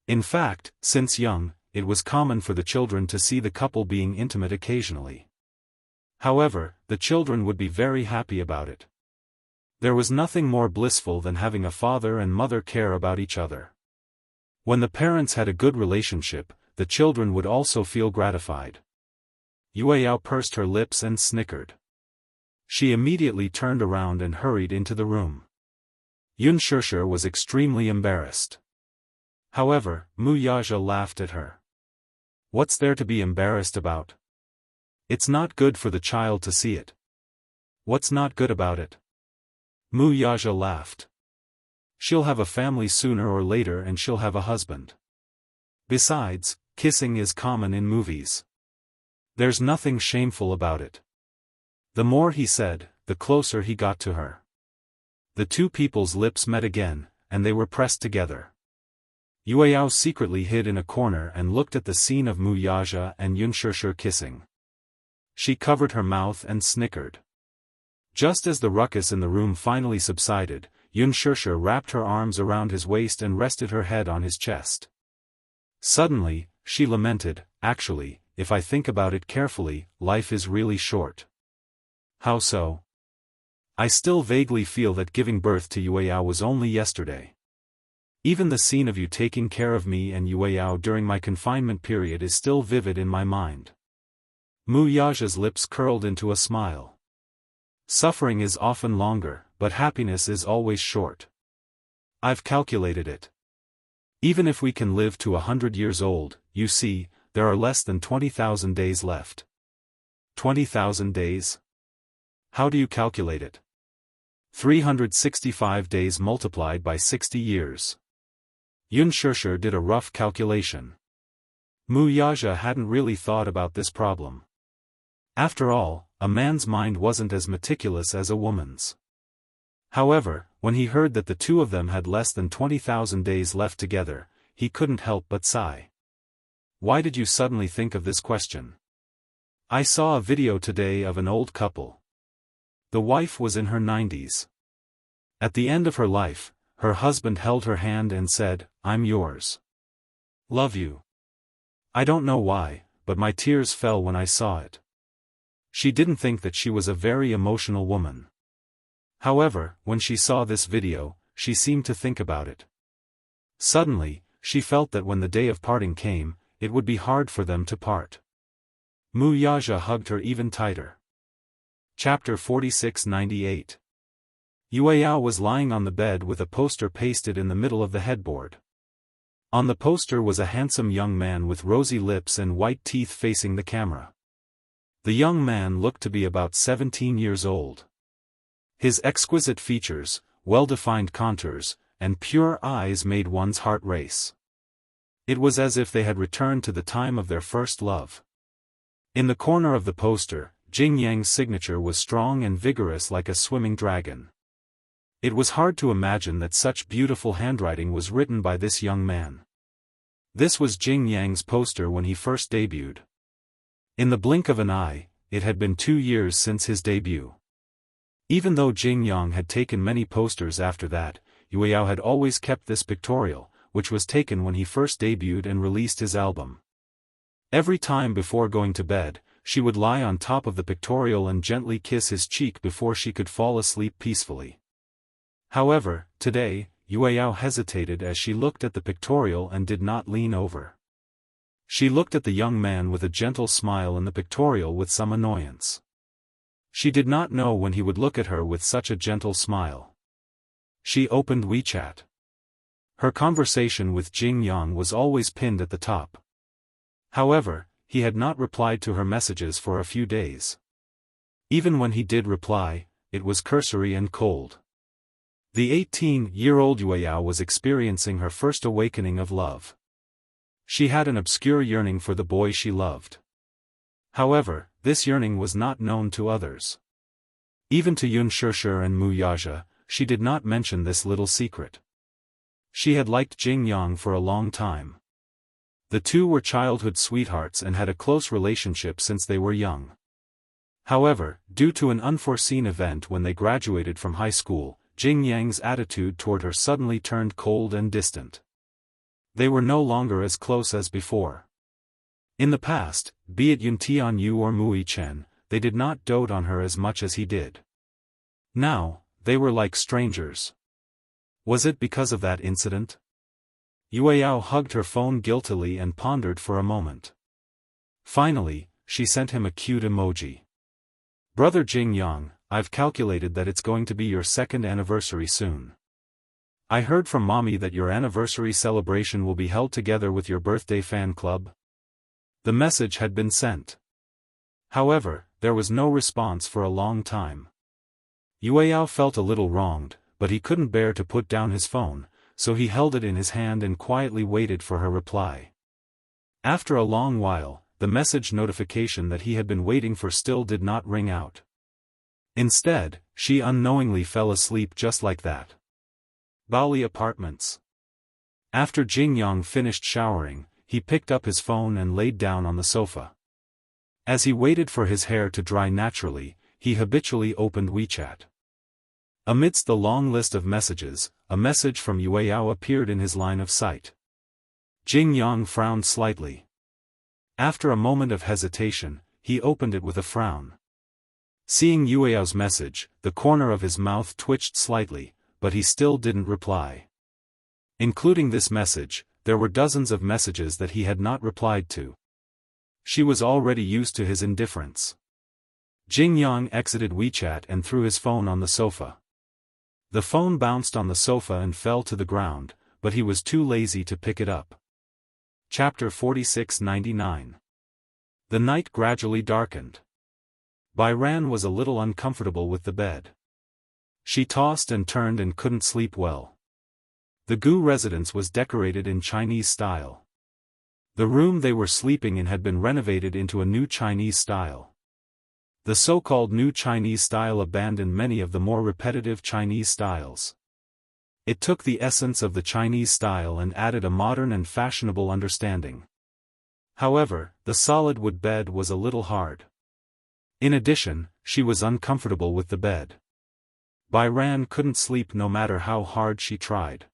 In fact, since young, it was common for the children to see the couple being intimate occasionally. However, the children would be very happy about it. There was nothing more blissful than having a father and mother care about each other. When the parents had a good relationship, the children would also feel gratified. Yueyao pursed her lips and snickered. She immediately turned around and hurried into the room. Yunshushi was extremely embarrassed. However, Muyaja laughed at her. What's there to be embarrassed about? It's not good for the child to see it. What's not good about it? Muyaja laughed. She'll have a family sooner or later and she'll have a husband. Besides, kissing is common in movies. There's nothing shameful about it. The more he said, the closer he got to her. The two people's lips met again, and they were pressed together. Yueyao secretly hid in a corner and looked at the scene of Muyaja and Yunshushi kissing. She covered her mouth and snickered. Just as the ruckus in the room finally subsided, Yunshushi wrapped her arms around his waist and rested her head on his chest. Suddenly, she lamented, actually, if I think about it carefully, life is really short. How so? I still vaguely feel that giving birth to Yueyao was only yesterday. Even the scene of you taking care of me and Yueyao during my confinement period is still vivid in my mind. Muyaja's lips curled into a smile. Suffering is often longer, but happiness is always short. I've calculated it. Even if we can live to 100 years old, you see, there are less than 20,000 days left. 20,000 days? How do you calculate it? 365 days multiplied by 60 years. Yunshushi did a rough calculation. Muyaja hadn't really thought about this problem. After all, a man's mind wasn't as meticulous as a woman's. However, when he heard that the two of them had less than 20,000 days left together, he couldn't help but sigh. Why did you suddenly think of this question? I saw a video today of an old couple. The wife was in her 90s. At the end of her life, her husband held her hand and said, "I'm yours. Love you." I don't know why, but my tears fell when I saw it. She didn't think that she was a very emotional woman. However, when she saw this video, she seemed to think about it. Suddenly, she felt that when the day of parting came, it would be hard for them to part. Mu Yaja hugged her even tighter. Chapter 4698. Yueyao was lying on the bed with a poster pasted in the middle of the headboard. On the poster was a handsome young man with rosy lips and white teeth facing the camera. The young man looked to be about 17 years old. His exquisite features, well-defined contours, and pure eyes made one's heart race. It was as if they had returned to the time of their first love. In the corner of the poster, Jing Yang's signature was strong and vigorous like a swimming dragon. It was hard to imagine that such beautiful handwriting was written by this young man. This was Jing Yang's poster when he first debuted. In the blink of an eye, it had been 2 years since his debut. Even though Jing Yang had taken many posters after that, Yueyao had always kept this pictorial, which was taken when he first debuted and released his album. Every time before going to bed, she would lie on top of the pictorial and gently kiss his cheek before she could fall asleep peacefully. However, today, Yueyao hesitated as she looked at the pictorial and did not lean over. She looked at the young man with a gentle smile and the pictorial with some annoyance. She did not know when he would look at her with such a gentle smile. She opened WeChat. Her conversation with Jing Yang was always pinned at the top. However, he had not replied to her messages for a few days. Even when he did reply, it was cursory and cold. The 18-year-old Yueyao was experiencing her first awakening of love. She had an obscure yearning for the boy she loved. However, this yearning was not known to others. Even to Yun Shishir and Mu Yaja, she did not mention this little secret. She had liked Jing Yang for a long time. The two were childhood sweethearts and had a close relationship since they were young. However, due to an unforeseen event when they graduated from high school, Jing Yang's attitude toward her suddenly turned cold and distant. They were no longer as close as before. In the past, be it Yun Tianyu or Mui Chen, they did not dote on her as much as he did. Now, they were like strangers. Was it because of that incident? Yueyao hugged her phone guiltily and pondered for a moment. Finally, she sent him a cute emoji. Brother Jing Yang, I've calculated that it's going to be your 2nd anniversary soon. I heard from Mommy that your anniversary celebration will be held together with your birthday fan club. The message had been sent. However, there was no response for a long time. Yueyao felt a little wronged, but he couldn't bear to put down his phone, so he held it in his hand and quietly waited for her reply. After a long while, the message notification that he had been waiting for still did not ring out. Instead, she unknowingly fell asleep just like that. Bali Apartments. After Jing Yang finished showering, he picked up his phone and laid down on the sofa. As he waited for his hair to dry naturally, he habitually opened WeChat. Amidst the long list of messages, a message from Yueyao appeared in his line of sight. Jing Yang frowned slightly. After a moment of hesitation, he opened it with a frown. Seeing Yueyao's message, the corner of his mouth twitched slightly, but he still didn't reply. Including this message, there were dozens of messages that he had not replied to. She was already used to his indifference. Jing Yang exited WeChat and threw his phone on the sofa. The phone bounced on the sofa and fell to the ground, but he was too lazy to pick it up. Chapter 4699. The night gradually darkened. Bairan was a little uncomfortable with the bed. She tossed and turned and couldn't sleep well. The Gu residence was decorated in Chinese style. The room they were sleeping in had been renovated into a new Chinese style. The so-called new Chinese style abandoned many of the more repetitive Chinese styles. It took the essence of the Chinese style and added a modern and fashionable understanding. However, the solid wood bed was a little hard. In addition, she was uncomfortable with the bed. Bairan couldn't sleep no matter how hard she tried.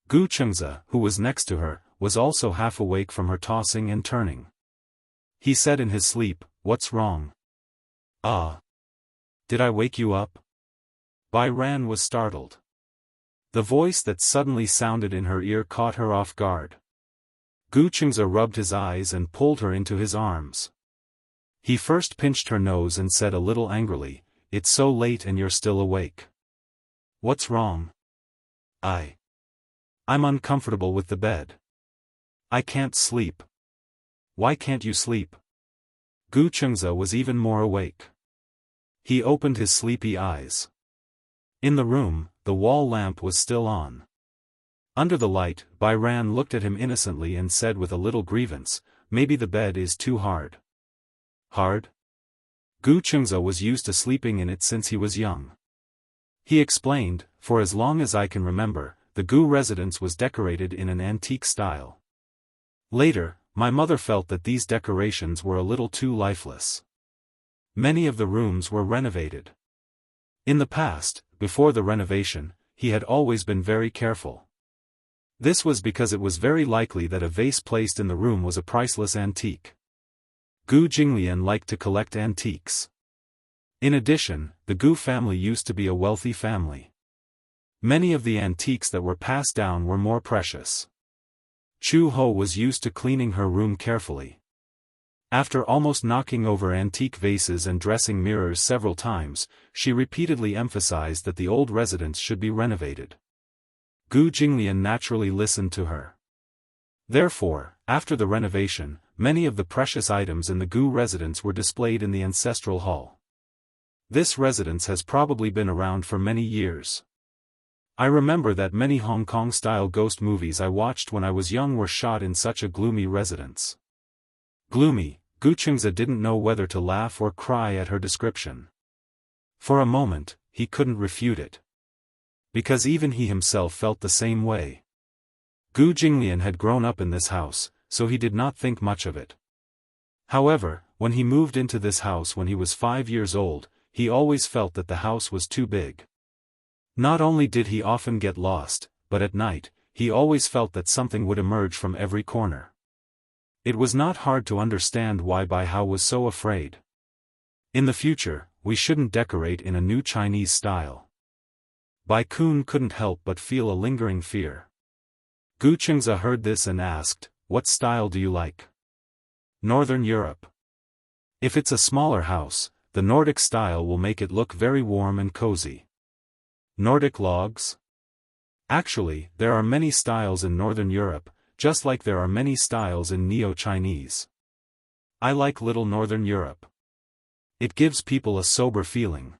Gu Chengzi, who was next to her, was also half awake from her tossing and turning. He said in his sleep, "What's wrong? Ah. Did I wake you up?" Bairan was startled. The voice that suddenly sounded in her ear caught her off guard. Gu Chengze rubbed his eyes and pulled her into his arms. He first pinched her nose and said a little angrily, "It's so late and you're still awake. What's wrong?" I'm uncomfortable with the bed. I can't sleep." "Why can't you sleep?" Gu Chengze was even more awake. He opened his sleepy eyes. In the room, the wall lamp was still on. Under the light, Bai Ran looked at him innocently and said with a little grievance, "Maybe the bed is too hard." Hard? Gu Chengze was used to sleeping in it since he was young. He explained, "For as long as I can remember, the Gu residence was decorated in an antique style. Later, my mother felt that these decorations were a little too lifeless. Many of the rooms were renovated. In the past, before the renovation, he had always been very careful. This was because it was very likely that a vase placed in the room was a priceless antique. Gu Jinglian liked to collect antiques. In addition, the Gu family used to be a wealthy family. Many of the antiques that were passed down were more precious. Chu Ho was used to cleaning her room carefully. After almost knocking over antique vases and dressing mirrors several times, she repeatedly emphasized that the old residence should be renovated. Gu Jinglian naturally listened to her. Therefore, after the renovation, many of the precious items in the Gu residence were displayed in the ancestral hall. This residence has probably been around for many years. I remember that many Hong Kong-style ghost movies I watched when I was young were shot in such a gloomy residence. Gloomy, Gu Chengze didn't know whether to laugh or cry at her description. For a moment, he couldn't refute it. Because even he himself felt the same way. Gu Jinglian had grown up in this house, so he did not think much of it. However, when he moved into this house when he was 5 years old, he always felt that the house was too big. Not only did he often get lost, but at night, he always felt that something would emerge from every corner. It was not hard to understand why Bai Hao was so afraid. In the future, we shouldn't decorate in a new Chinese style. Bai Kun couldn't help but feel a lingering fear. Gu Chengze heard this and asked, "What style do you like?" "Northern Europe. If it's a smaller house, the Nordic style will make it look very warm and cozy." "Nordic logs?" "Actually, there are many styles in Northern Europe, just like there are many styles in Neo-Chinese. I like Little Northern Europe. It gives people a sober feeling.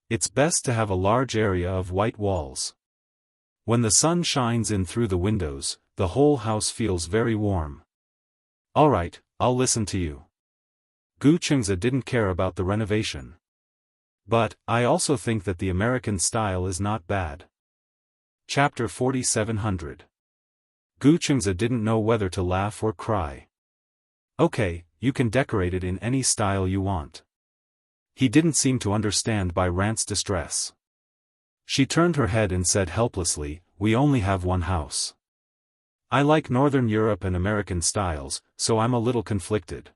It's best to have a large area of white walls. When the sun shines in through the windows, the whole house feels very warm." "Alright, I'll listen to you." Gu Chengze didn't care about the renovation. "But, I also think that the American style is not bad." Chapter 4700. Gu Chengze didn't know whether to laugh or cry. "Okay, you can decorate it in any style you want." He didn't seem to understand Bai Ran's distress. She turned her head and said helplessly, "We only have one house. I like Northern Europe and American styles, so I'm a little conflicted."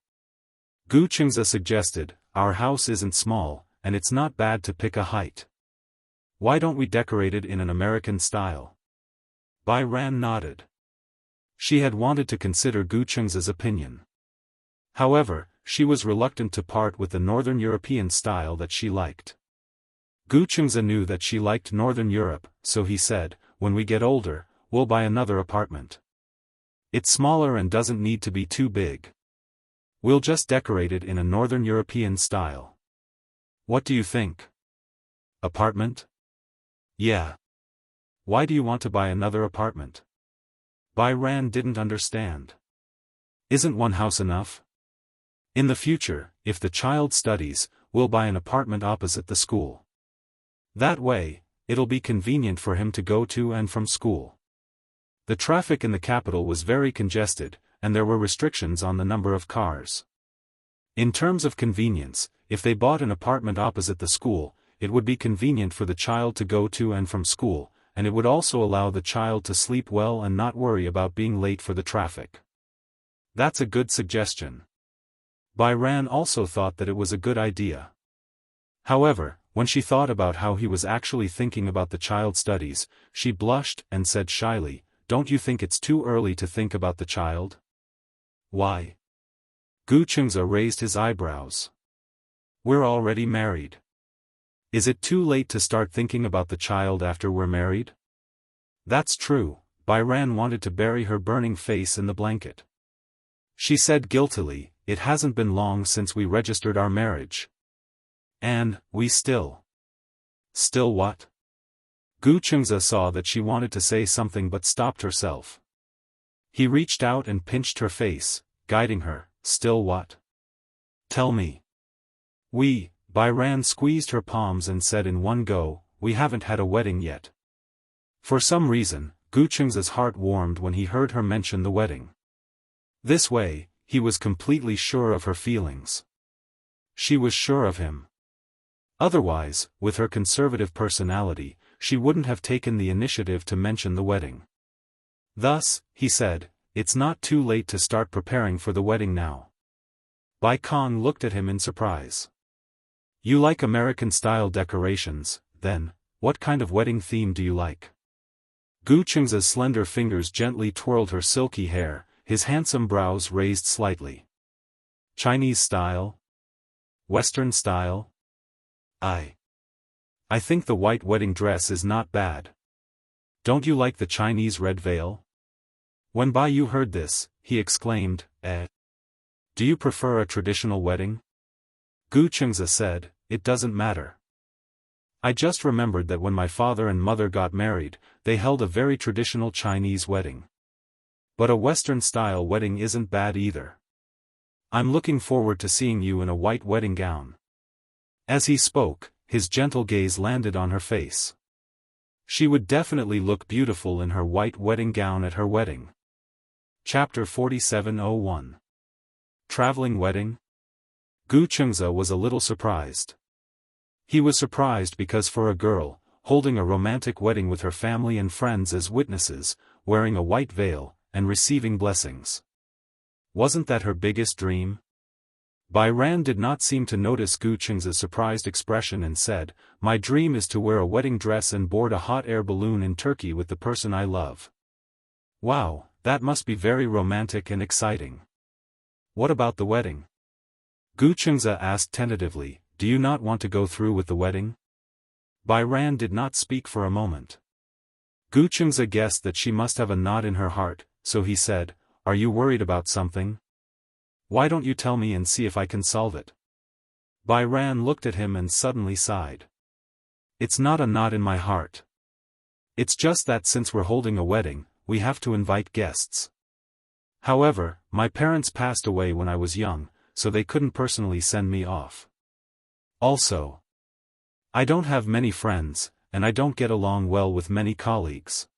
Gu Chengze suggested, "Our house isn't small, and it's not bad to pick a height. Why don't we decorate it in an American style?" Bai Ran nodded. She had wanted to consider Gu Chengze's opinion. However, she was reluctant to part with the Northern European style that she liked. Gu Chengze knew that she liked Northern Europe, so he said, "When we get older, we'll buy another apartment. It's smaller and doesn't need to be too big. We'll just decorate it in a Northern European style. What do you think?" "Apartment?" "Yeah. Why do you want to buy another apartment?" Bai Ran didn't understand. "Isn't one house enough? In the future, if the child studies, we'll buy an apartment opposite the school. That way, it'll be convenient for him to go to and from school." The traffic in the capital was very congested, and there were restrictions on the number of cars. In terms of convenience, if they bought an apartment opposite the school, it would be convenient for the child to go to and from school, and it would also allow the child to sleep well and not worry about being late for the traffic. That's a good suggestion. Bai Ran also thought that it was a good idea. However, when she thought about how he was actually thinking about the child's studies, she blushed and said shyly, "Don't you think it's too early to think about the child?" "Why?" Gu Chengze raised his eyebrows. "We're already married. Is it too late to start thinking about the child after we're married?" "That's true." Bai Ran wanted to bury her burning face in the blanket. She said guiltily, "It hasn't been long since we registered our marriage. And, we still..." "Still what?" Gu Chengze saw that she wanted to say something but stopped herself. He reached out and pinched her face, guiding her. "Still what? Tell me." Bai Ran squeezed her palms and said in one go, "We haven't had a wedding yet." For some reason, Gu Chengze's heart warmed when he heard her mention the wedding. This way, he was completely sure of her feelings. She was sure of him. Otherwise, with her conservative personality, she wouldn't have taken the initiative to mention the wedding. Thus, he said, "It's not too late to start preparing for the wedding now." Bai Kong looked at him in surprise. "You like American-style decorations, then, what kind of wedding theme do you like?" Gu Chengze's slender fingers gently twirled her silky hair, his handsome brows raised slightly. "Chinese style? Western style? I think the white wedding dress is not bad. Don't you like the Chinese red veil?" When Bai Yu heard this, he exclaimed, "Do you prefer a traditional wedding?" Gu Chengze said, "It doesn't matter. I just remembered that when my father and mother got married, they held a very traditional Chinese wedding. But a Western-style wedding isn't bad either. I'm looking forward to seeing you in a white wedding gown." As he spoke, his gentle gaze landed on her face. She would definitely look beautiful in her white wedding gown at her wedding. Chapter 4701. Traveling Wedding? Gu Chengze was a little surprised. He was surprised because for a girl, holding a romantic wedding with her family and friends as witnesses, wearing a white veil, and receiving blessings. Wasn't that her biggest dream? Bai Ran did not seem to notice Gu Chengze's surprised expression and said, "My dream is to wear a wedding dress and board a hot air balloon in Turkey with the person I love." "Wow, that must be very romantic and exciting. What about the wedding?" Gu Chengze asked tentatively, "Do you not want to go through with the wedding?" Bai Ran did not speak for a moment. Gu Chengze guessed that she must have a knot in her heart, so he said, "Are you worried about something? Why don't you tell me and see if I can solve it?" Bai Ran looked at him and suddenly sighed. "It's not a knot in my heart. It's just that since we're holding a wedding, we have to invite guests. However, my parents passed away when I was young, so they couldn't personally send me off. Also, I don't have many friends, and I don't get along well with many colleagues."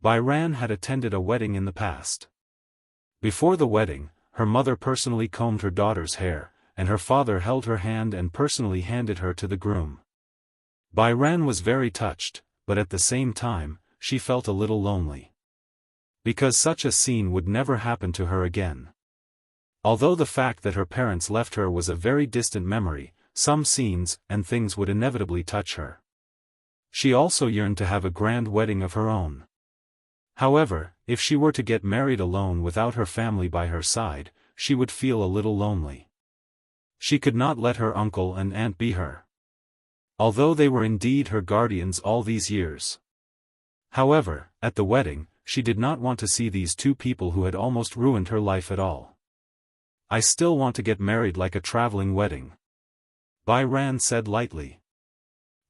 Bai Ran had attended a wedding in the past. Before the wedding, her mother personally combed her daughter's hair, and her father held her hand and personally handed her to the groom. Bai Ran was very touched, but at the same time, she felt a little lonely. Because such a scene would never happen to her again. Although the fact that her parents left her was a very distant memory, some scenes and things would inevitably touch her. She also yearned to have a grand wedding of her own. However, if she were to get married alone without her family by her side, she would feel a little lonely. She could not let her uncle and aunt be her. Although they were indeed her guardians all these years. However, at the wedding, she did not want to see these two people who had almost ruined her life at all. "I still want to get married like a traveling wedding," Bai Ran said lightly.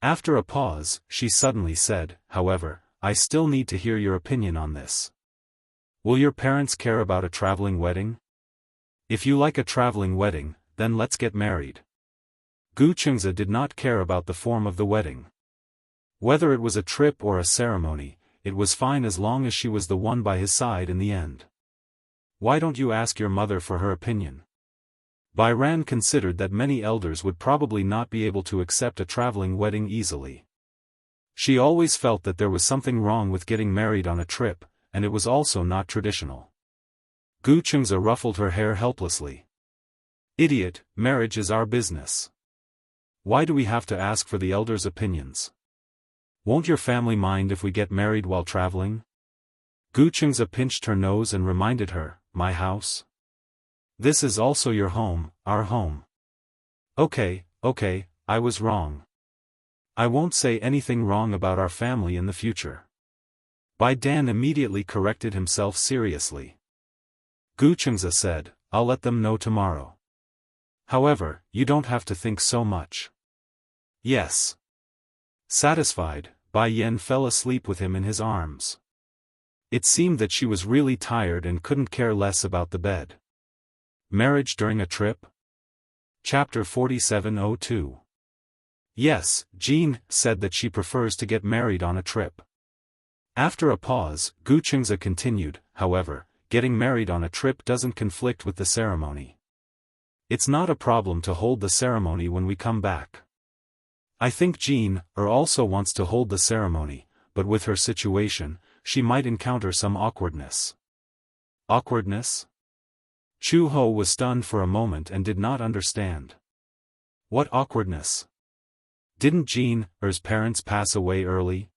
After a pause, she suddenly said, "However, I still need to hear your opinion on this. Will your parents care about a traveling wedding? If you like a traveling wedding, then let's get married." Gu Chengze did not care about the form of the wedding. Whether it was a trip or a ceremony, it was fine as long as she was the one by his side in the end. "Why don't you ask your mother for her opinion?" Bai Ran considered that many elders would probably not be able to accept a traveling wedding easily. She always felt that there was something wrong with getting married on a trip, and it was also not traditional. Gu Chengze ruffled her hair helplessly. "Idiot, marriage is our business. Why do we have to ask for the elders' opinions? Won't your family mind if we get married while traveling? Gu Xianxia pinched her nose and reminded her, my house? This is also your home, our home. Okay, I was wrong. I won't say anything wrong about our family in the future. Bai Dan immediately corrected himself seriously. Gu Xianxia said, I'll let them know tomorrow. However, you don't have to think so much. Yes. Satisfied, Bai Yan fell asleep with him in his arms. It seemed that she was really tired and couldn't care less about the bed. Marriage during a trip? Chapter 4702. Yes, Jean said that she prefers to get married on a trip. After a pause, Gu Xianxia continued, however, getting married on a trip doesn't conflict with the ceremony. It's not a problem to hold the ceremony when we come back. I think Jean also wants to hold the ceremony, but with her situation, she might encounter some awkwardness. Awkwardness? Chu Ho was stunned for a moment and did not understand. What awkwardness? Didn't Jean's parents pass away early?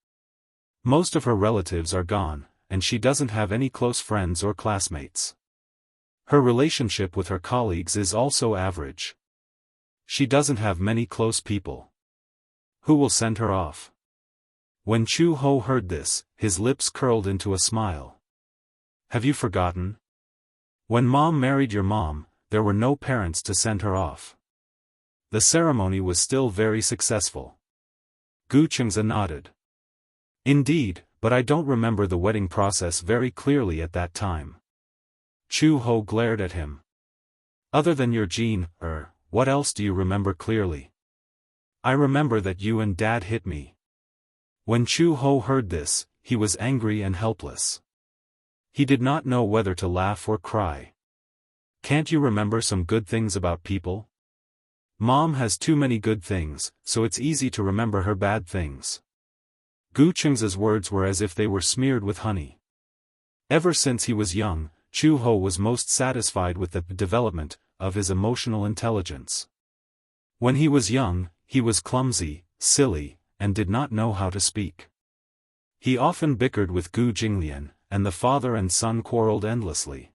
Most of her relatives are gone, and she doesn't have any close friends or classmates. Her relationship with her colleagues is also average. She doesn't have many close people. Who will send her off? When Chu Ho heard this, his lips curled into a smile. Have you forgotten? When Mom married your mom, there were no parents to send her off. The ceremony was still very successful. Gu Xianxia nodded. Indeed, but I don't remember the wedding process very clearly at that time. Chu Ho glared at him. Other than your Jean, what else do you remember clearly? I remember that you and Dad hit me. When Chu Ho heard this, he was angry and helpless. He did not know whether to laugh or cry. Can't you remember some good things about people? Mom has too many good things, so it's easy to remember her bad things. Gu Xianxia's words were as if they were smeared with honey. Ever since he was young, Chu Ho was most satisfied with the development of his emotional intelligence. When he was young, he was clumsy, silly, and did not know how to speak. He often bickered with Gu Jinglian, and the father and son quarreled endlessly.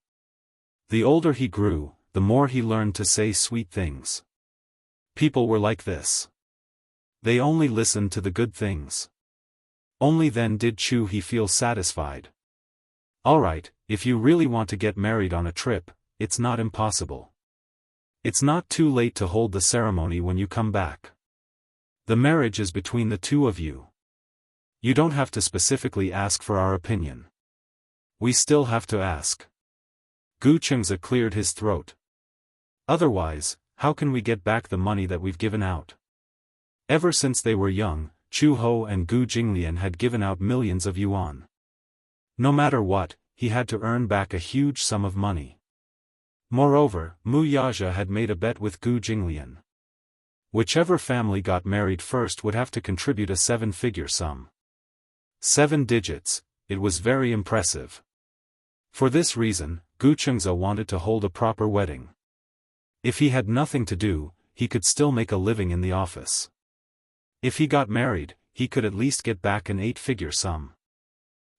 The older he grew, the more he learned to say sweet things. People were like this. They only listened to the good things. Only then did he feel satisfied. Alright, if you really want to get married on a trip, it's not impossible. It's not too late to hold the ceremony when you come back. The marriage is between the two of you. You don't have to specifically ask for our opinion. We still have to ask. Gu Xianxia cleared his throat. Otherwise, how can we get back the money that we've given out? Ever since they were young, Chu Ho and Gu Jinglian had given out millions of yuan. No matter what, he had to earn back a huge sum of money. Moreover, Mu Yazha had made a bet with Gu Jinglian. Whichever family got married first would have to contribute a 7-figure sum. 7 digits, it was very impressive. For this reason, Gu Xianxia wanted to hold a proper wedding. If he had nothing to do, he could still make a living in the office. If he got married, he could at least get back an 8-figure sum.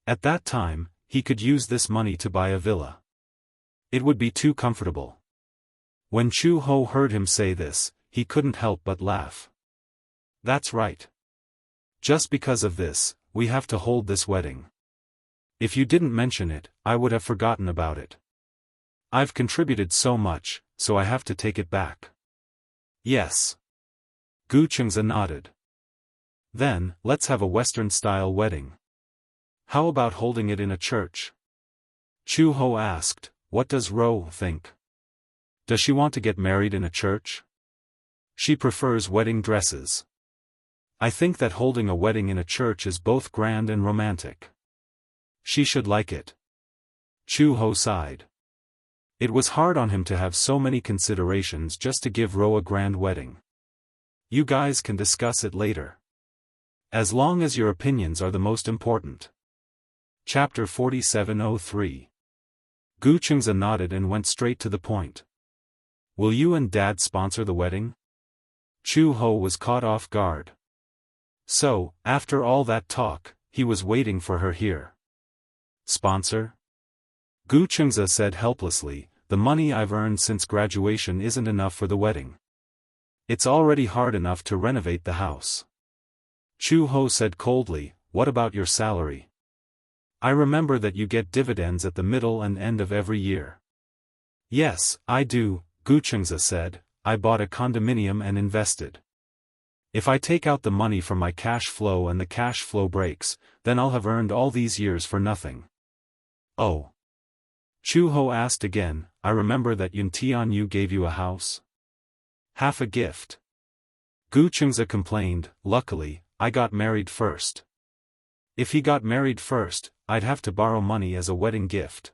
At that time, he could use this money to buy a villa. It would be too comfortable. When Chu Ho heard him say this, he couldn't help but laugh. That's right. Just because of this, we have to hold this wedding. If you didn't mention it, I would have forgotten about it. I've contributed so much, so I have to take it back. Yes. Gu Xianxia nodded. Then, let's have a Western-style wedding. How about holding it in a church? Chu Ho asked, what does Ro think? Does she want to get married in a church? She prefers wedding dresses. I think that holding a wedding in a church is both grand and romantic. She should like it. Chu Ho sighed. It was hard on him to have so many considerations just to give Ro a grand wedding. You guys can discuss it later. As long as your opinions are the most important. Chapter 4703. Gu Xianxia nodded and went straight to the point. Will you and Dad sponsor the wedding? Chu Ho was caught off guard. So, after all that talk, he was waiting for her here. Sponsor? Gu Chengza said helplessly, the money I've earned since graduation isn't enough for the wedding. It's already hard enough to renovate the house. Chu Ho said coldly, what about your salary? I remember that you get dividends at the middle and end of every year. Yes, I do, Gu Chengza said, I bought a condominium and invested. If I take out the money from my cash flow and the cash flow breaks, then I'll have earned all these years for nothing. Oh. Chu Ho asked again, I remember that Yun Tianyu gave you a house? Half a gift. Gu Chengza complained, luckily, I got married first. If he got married first, I'd have to borrow money as a wedding gift.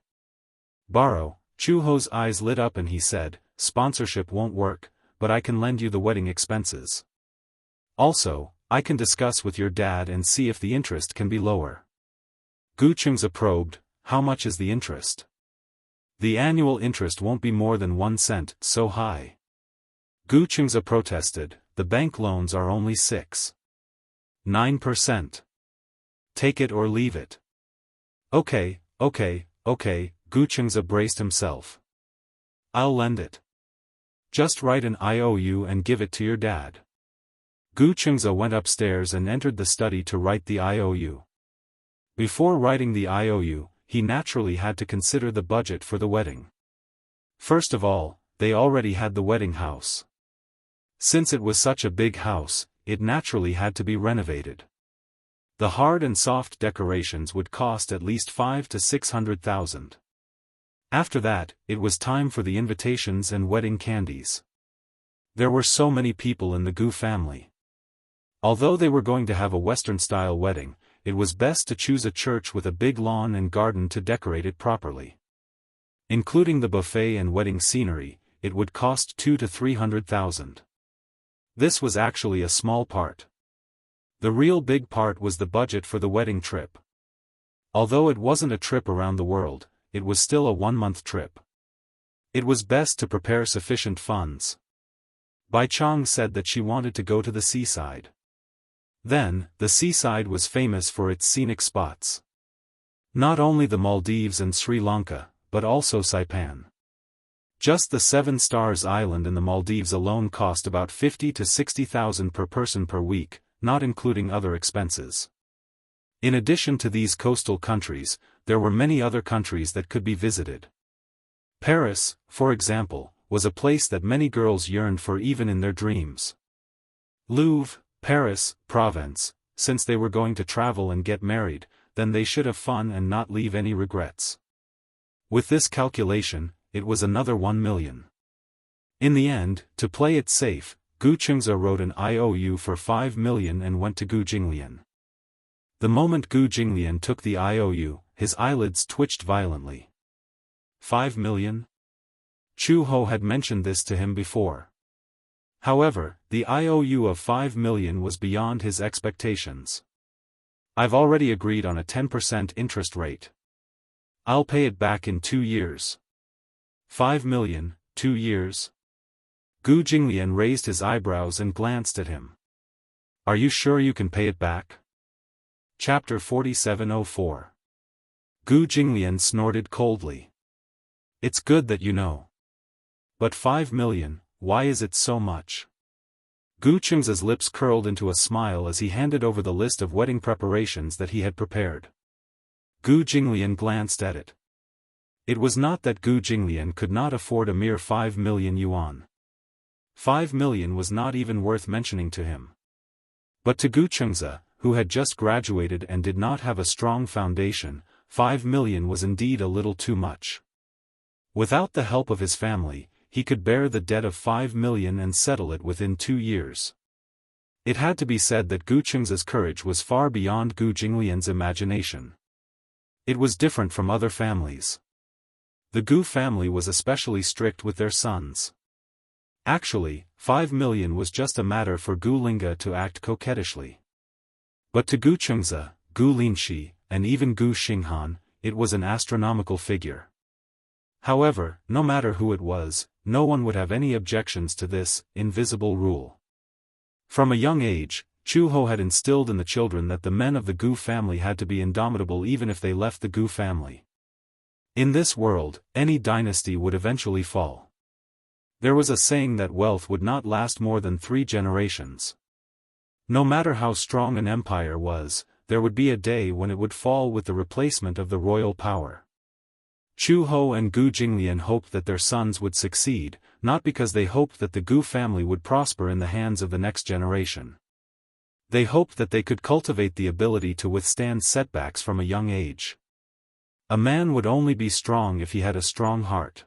Borrow? Chu Ho's eyes lit up and he said, sponsorship won't work, but I can lend you the wedding expenses. Also, I can discuss with your dad and see if the interest can be lower. Gu Chengza probed, how much is the interest? The annual interest won't be more than 1 cent, so high. Gu Chengza protested, the bank loans are only 6.9%. Take it or leave it. Okay, Gu Chengza braced himself. I'll lend it. Just write an IOU and give it to your dad. Gu Chengza went upstairs and entered the study to write the IOU. Before writing the IOU, he naturally had to consider the budget for the wedding. First of all, they already had the wedding house. Since it was such a big house, it naturally had to be renovated. The hard and soft decorations would cost at least 500,000 to 600,000. After that, it was time for the invitations and wedding candies. There were so many people in the Gu family. Although they were going to have a Western-style wedding, it was best to choose a church with a big lawn and garden to decorate it properly. Including the buffet and wedding scenery, it would cost 200,000 to 300,000. This was actually a small part. The real big part was the budget for the wedding trip. Although it wasn't a trip around the world, it was still a 1-month trip. It was best to prepare sufficient funds. Bai Chang said that she wanted to go to the seaside. Then, the seaside was famous for its scenic spots. Not only the Maldives and Sri Lanka, but also Saipan. Just the 7 Stars Island in the Maldives alone cost about 50,000 to 60,000 per person per week, not including other expenses. In addition to these coastal countries, there were many other countries that could be visited. Paris, for example, was a place that many girls yearned for even in their dreams. Louvre, Paris, Provence, since they were going to travel and get married, then they should have fun and not leave any regrets. With this calculation, it was another 1 million. In the end, to play it safe, Gu Chengza wrote an IOU for 5 million and went to Gu Jinglian. The moment Gu Jinglian took the IOU, his eyelids twitched violently. 5 million? Chu Ho had mentioned this to him before. However, the IOU of 5 million was beyond his expectations. I've already agreed on a 10% interest rate. I'll pay it back in 2 years. 5 million, 2 years? Gu Jinglian raised his eyebrows and glanced at him. Are you sure you can pay it back? Chapter 4704. Gu Jinglian snorted coldly. It's good that you know. But 5 million, why is it so much? Gu Chengza's lips curled into a smile as he handed over the list of wedding preparations that he had prepared. Gu Jinglian glanced at it. It was not that Gu Jinglian could not afford a mere 5 million yuan. 5 million was not even worth mentioning to him. But to Gu Chengza, who had just graduated and did not have a strong foundation, 5 million was indeed a little too much. Without the help of his family, he could bear the debt of 5 million and settle it within 2 years. It had to be said that Gu Chengza's courage was far beyond Gu Jinglian's imagination. It was different from other families. The Gu family was especially strict with their sons. Actually, 5 million was just a matter for Gu Linga to act coquettishly. But to Gu Chengza, Gu Linshi, and even Gu Xinghan, it was an astronomical figure. However, no matter who it was, no one would have any objections to this invisible rule. From a young age, Chu Ho had instilled in the children that the men of the Gu family had to be indomitable even if they left the Gu family. In this world, any dynasty would eventually fall. There was a saying that wealth would not last more than 3 generations. No matter how strong an empire was, there would be a day when it would fall with the replacement of the royal power. Chu Ho and Gu Jinglian hoped that their sons would succeed, not because they hoped that the Gu family would prosper in the hands of the next generation. They hoped that they could cultivate the ability to withstand setbacks from a young age. A man would only be strong if he had a strong heart.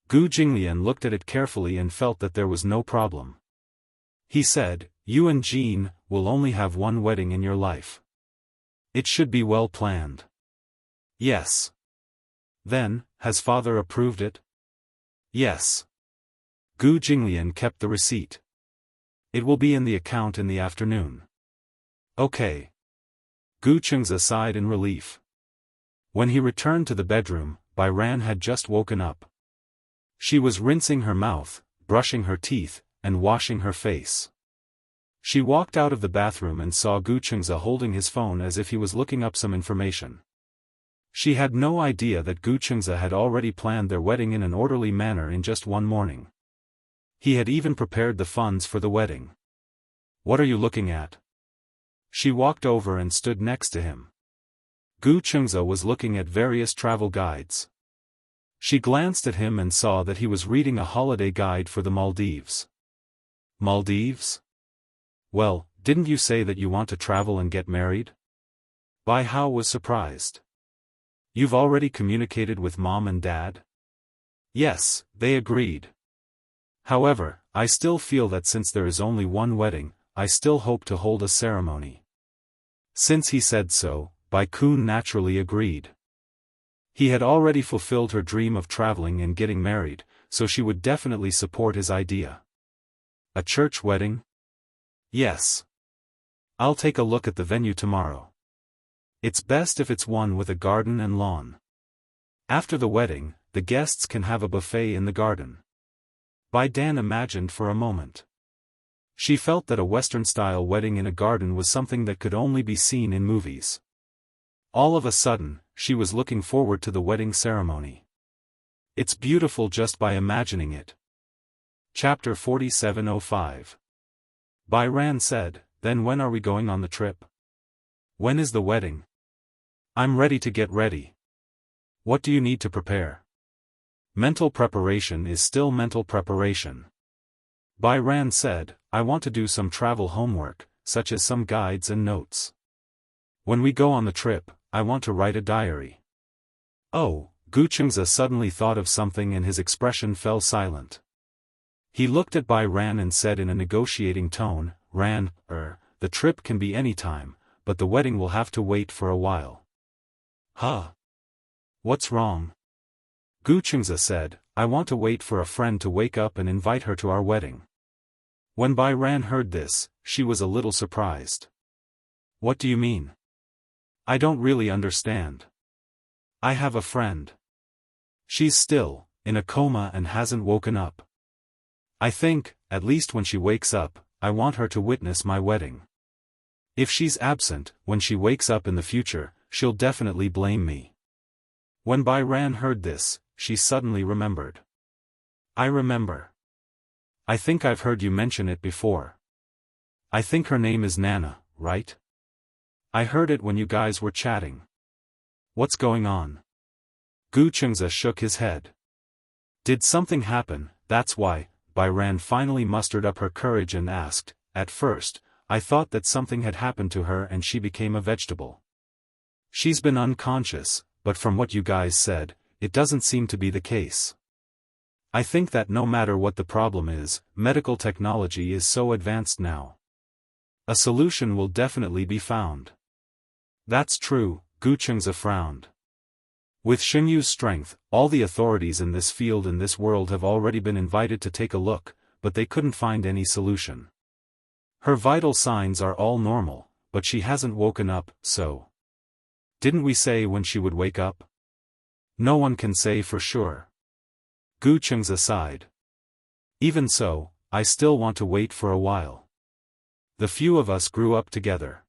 Gu Jinglian looked at it carefully and felt that there was no problem. He said, "You and Jean will only have one wedding in your life. It should be well planned." "Yes." "Then, has father approved it?" "Yes." Gu Jinglian kept the receipt. "It will be in the account in the afternoon." "Okay." Gu Chengza sighed in relief. When he returned to the bedroom, Bai Ran had just woken up. She was rinsing her mouth, brushing her teeth, and washing her face. She walked out of the bathroom and saw Gu Chengza holding his phone as if he was looking up some information. She had no idea that Gu Chengza had already planned their wedding in an orderly manner in just one morning. He had even prepared the funds for the wedding. "What are you looking at?" She walked over and stood next to him. Gu Chengza was looking at various travel guides. She glanced at him and saw that he was reading a holiday guide for the Maldives. "Maldives? Well, didn't you say that you want to travel and get married?" Bai Hao was surprised. "You've already communicated with Mom and Dad?" "Yes," they agreed. "However, I still feel that since there is only one wedding, I still hope to hold a ceremony." Since he said so, Bai Kun naturally agreed. He had already fulfilled her dream of traveling and getting married, so she would definitely support his idea. "A church wedding?" "Yes. I'll take a look at the venue tomorrow. It's best if it's one with a garden and lawn. After the wedding, the guests can have a buffet in the garden." Bai Dan imagined for a moment. She felt that a Western-style wedding in a garden was something that could only be seen in movies. All of a sudden, she was looking forward to the wedding ceremony. It's beautiful just by imagining it. Chapter 4705. Bai Ran said, "Then when are we going on the trip? When is the wedding?" "I'm ready to get ready." "What do you need to prepare?" "Mental preparation is still mental preparation." Bai Ran said, "I want to do some travel homework, such as some guides and notes. When we go on the trip, I want to write a diary." "Oh," Gu Chengza suddenly thought of something and his expression fell silent. He looked at Bai Ran and said in a negotiating tone, "Ran, the trip can be any time, but the wedding will have to wait for a while." "Huh? What's wrong?" Gu Chengza said, "I want to wait for a friend to wake up and invite her to our wedding." When Bai Ran heard this, she was a little surprised. "What do you mean? I don't really understand." "I have a friend. She's still in a coma and hasn't woken up. I think, at least when she wakes up, I want her to witness my wedding. If she's absent, when she wakes up in the future, she'll definitely blame me." When Bai Ran heard this, she suddenly remembered. "I remember. I think I've heard you mention it before. I think her name is Nana, right? I heard it when you guys were chatting. What's going on?" Gu Chengza shook his head. "Did something happen, that's why?" Bai Ran finally mustered up her courage and asked, "At first, I thought that something had happened to her and she became a vegetable. She's been unconscious, but from what you guys said, it doesn't seem to be the case. I think that no matter what the problem is, medical technology is so advanced now. A solution will definitely be found." "That's true," Gu Chengza frowned. "With Xingyu's strength, all the authorities in this field in this world have already been invited to take a look, but they couldn't find any solution. Her vital signs are all normal, but she hasn't woken up, so. Didn't we say when she would wake up? No one can say for sure." Gu Chengza sighed. "Even so, I still want to wait for a while. The few of us grew up together.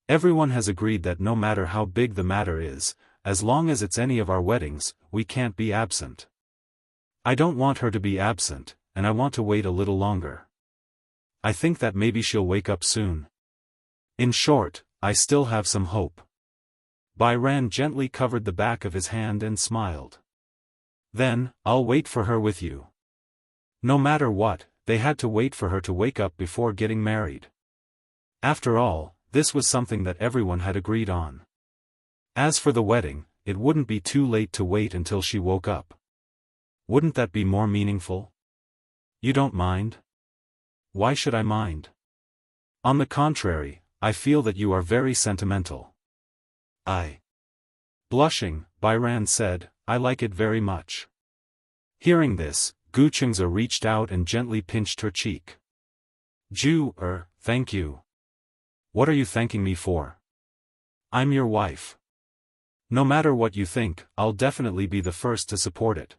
Everyone has agreed that no matter how big the matter is, as long as it's any of our weddings, we can't be absent. I don't want her to be absent, and I want to wait a little longer. I think that maybe she'll wake up soon. In short, I still have some hope. Bai Ran gently covered the back of his hand and smiled. Then, I'll wait for her with you. No matter what, they had to wait for her to wake up before getting married. After all, this was something that everyone had agreed on. As for the wedding, it wouldn't be too late to wait until she woke up. Wouldn't that be more meaningful? You don't mind? Why should I mind? On the contrary, I feel that you are very sentimental. Blushing, Bai Ran said, I like it very much. Hearing this, Gu Chengze reached out and gently pinched her cheek. Thank you. What are you thanking me for? I'm your wife. No matter what you think, I'll definitely be the first to support it.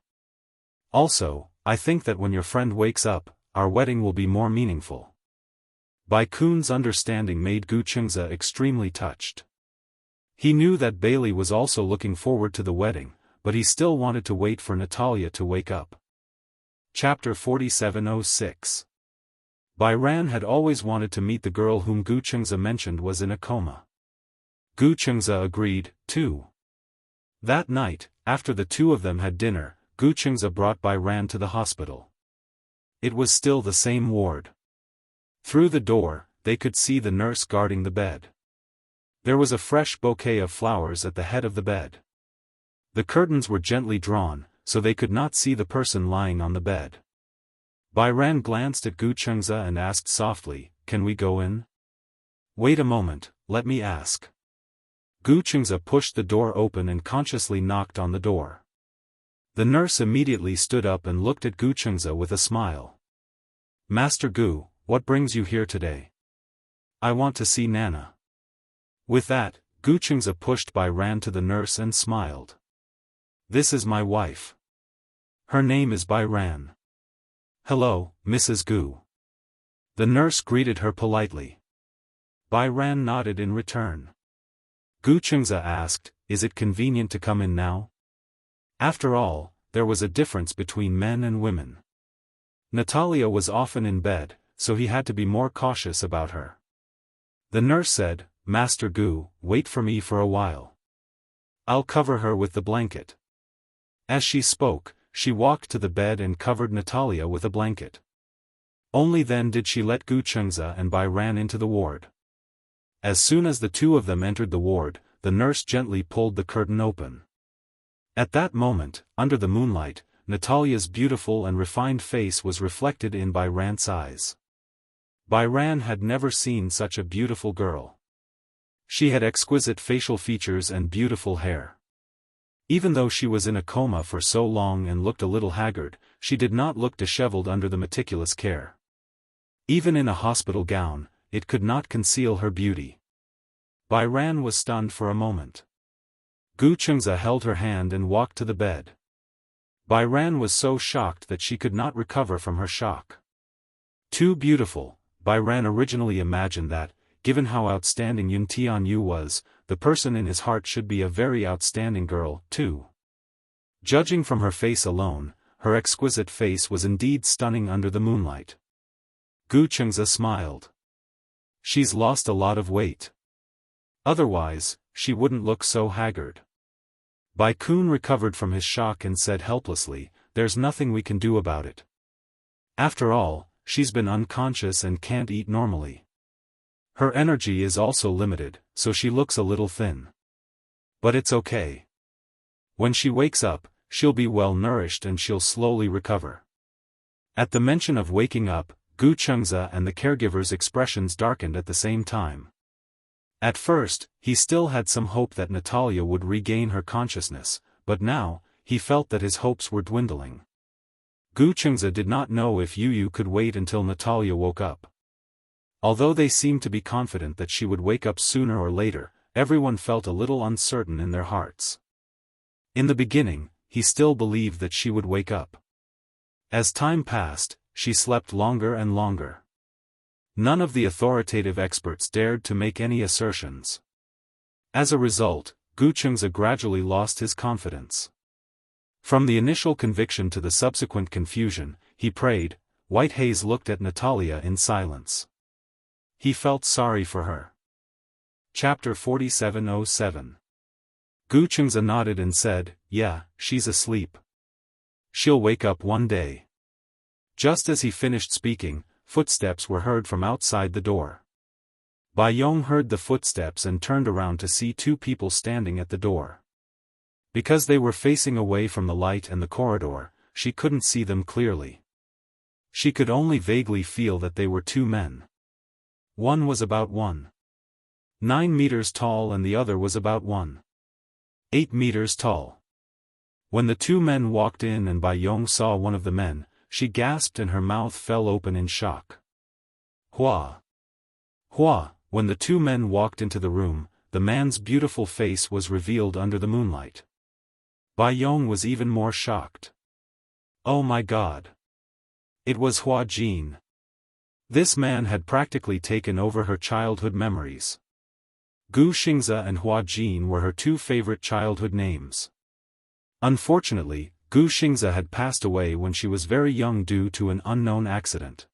Also, I think that when your friend wakes up, our wedding will be more meaningful. Bai Kun's understanding made Gu Chengze extremely touched. He knew that Bailey was also looking forward to the wedding, but he still wanted to wait for Natalia to wake up. Chapter 4706. Bai Ran had always wanted to meet the girl whom Gu Chengze mentioned was in a coma. Gu Chengze agreed, too. That night, after the two of them had dinner, Gu Chengze brought Bai Ran to the hospital. It was still the same ward. Through the door, they could see the nurse guarding the bed. There was a fresh bouquet of flowers at the head of the bed. The curtains were gently drawn, so they could not see the person lying on the bed. Bai Ran glanced at Gu Chengze and asked softly, Can we go in? Wait a moment, let me ask. Gu Chengze pushed the door open and consciously knocked on the door. The nurse immediately stood up and looked at Gu Chengze with a smile. Master Gu, what brings you here today? I want to see Nana. With that, Gu Chengze pushed Bai Ran to the nurse and smiled. This is my wife. Her name is Bai Ran. Hello, Mrs. Gu. The nurse greeted her politely. Bai Ran nodded in return. Gu Chengze asked, Is it convenient to come in now? After all, there was a difference between men and women. Natalia was often in bed, so he had to be more cautious about her. The nurse said, Master Gu, wait for me for a while. I'll cover her with the blanket. As she spoke, she walked to the bed and covered Natalia with a blanket. Only then did she let Gu Chengze and Bai Ran into the ward. As soon as the two of them entered the ward, the nurse gently pulled the curtain open. At that moment, under the moonlight, Natalia's beautiful and refined face was reflected in Bai Ran's eyes. Bai Ran had never seen such a beautiful girl. She had exquisite facial features and beautiful hair. Even though she was in a coma for so long and looked a little haggard, she did not look disheveled under the meticulous care. Even in a hospital gown, it could not conceal her beauty. Bai Ran was stunned for a moment. Gu Chengze held her hand and walked to the bed. Bai Ran was so shocked that she could not recover from her shock. Too beautiful, Bai Ran originally imagined that, given how outstanding Yun Tianyu was, the person in his heart should be a very outstanding girl, too. Judging from her face alone, her exquisite face was indeed stunning under the moonlight. Gu Chengze smiled. She's lost a lot of weight. Otherwise, she wouldn't look so haggard. Bai Kun recovered from his shock and said helplessly, There's nothing we can do about it. After all, she's been unconscious and can't eat normally. Her energy is also limited, so she looks a little thin. But it's okay. When she wakes up, she'll be well nourished and she'll slowly recover. At the mention of waking up, Gu Chengze and the caregiver's expressions darkened at the same time. At first, he still had some hope that Natalia would regain her consciousness, but now, he felt that his hopes were dwindling. Gu Chengze did not know if Yu could wait until Natalia woke up. Although they seemed to be confident that she would wake up sooner or later, everyone felt a little uncertain in their hearts. In the beginning, he still believed that she would wake up. As time passed, she slept longer and longer. None of the authoritative experts dared to make any assertions. As a result, Gu Xianxia gradually lost his confidence. From the initial conviction to the subsequent confusion, he prayed. White Haze looked at Natalia in silence. He felt sorry for her. Chapter 4707. Gu Xianxia nodded and said, "Yeah, she's asleep. She'll wake up one day." Just as he finished speaking, footsteps were heard from outside the door. Bai Yong heard the footsteps and turned around to see two people standing at the door. Because they were facing away from the light and the corridor, she couldn't see them clearly. She could only vaguely feel that they were two men. One was about 1.9 meters tall and the other was about 1.8 meters tall. When the two men walked in and Bai Yong saw one of the men, she gasped and her mouth fell open in shock. Hua! Hua! When the two men walked into the room, the man's beautiful face was revealed under the moonlight. Bai Yong was even more shocked. Oh my God! It was Hua Jin. This man had practically taken over her childhood memories. Gu Xianxia and Hua Jin were her two favorite childhood names. Unfortunately, Gu Xianxia had passed away when she was very young due to an unknown accident.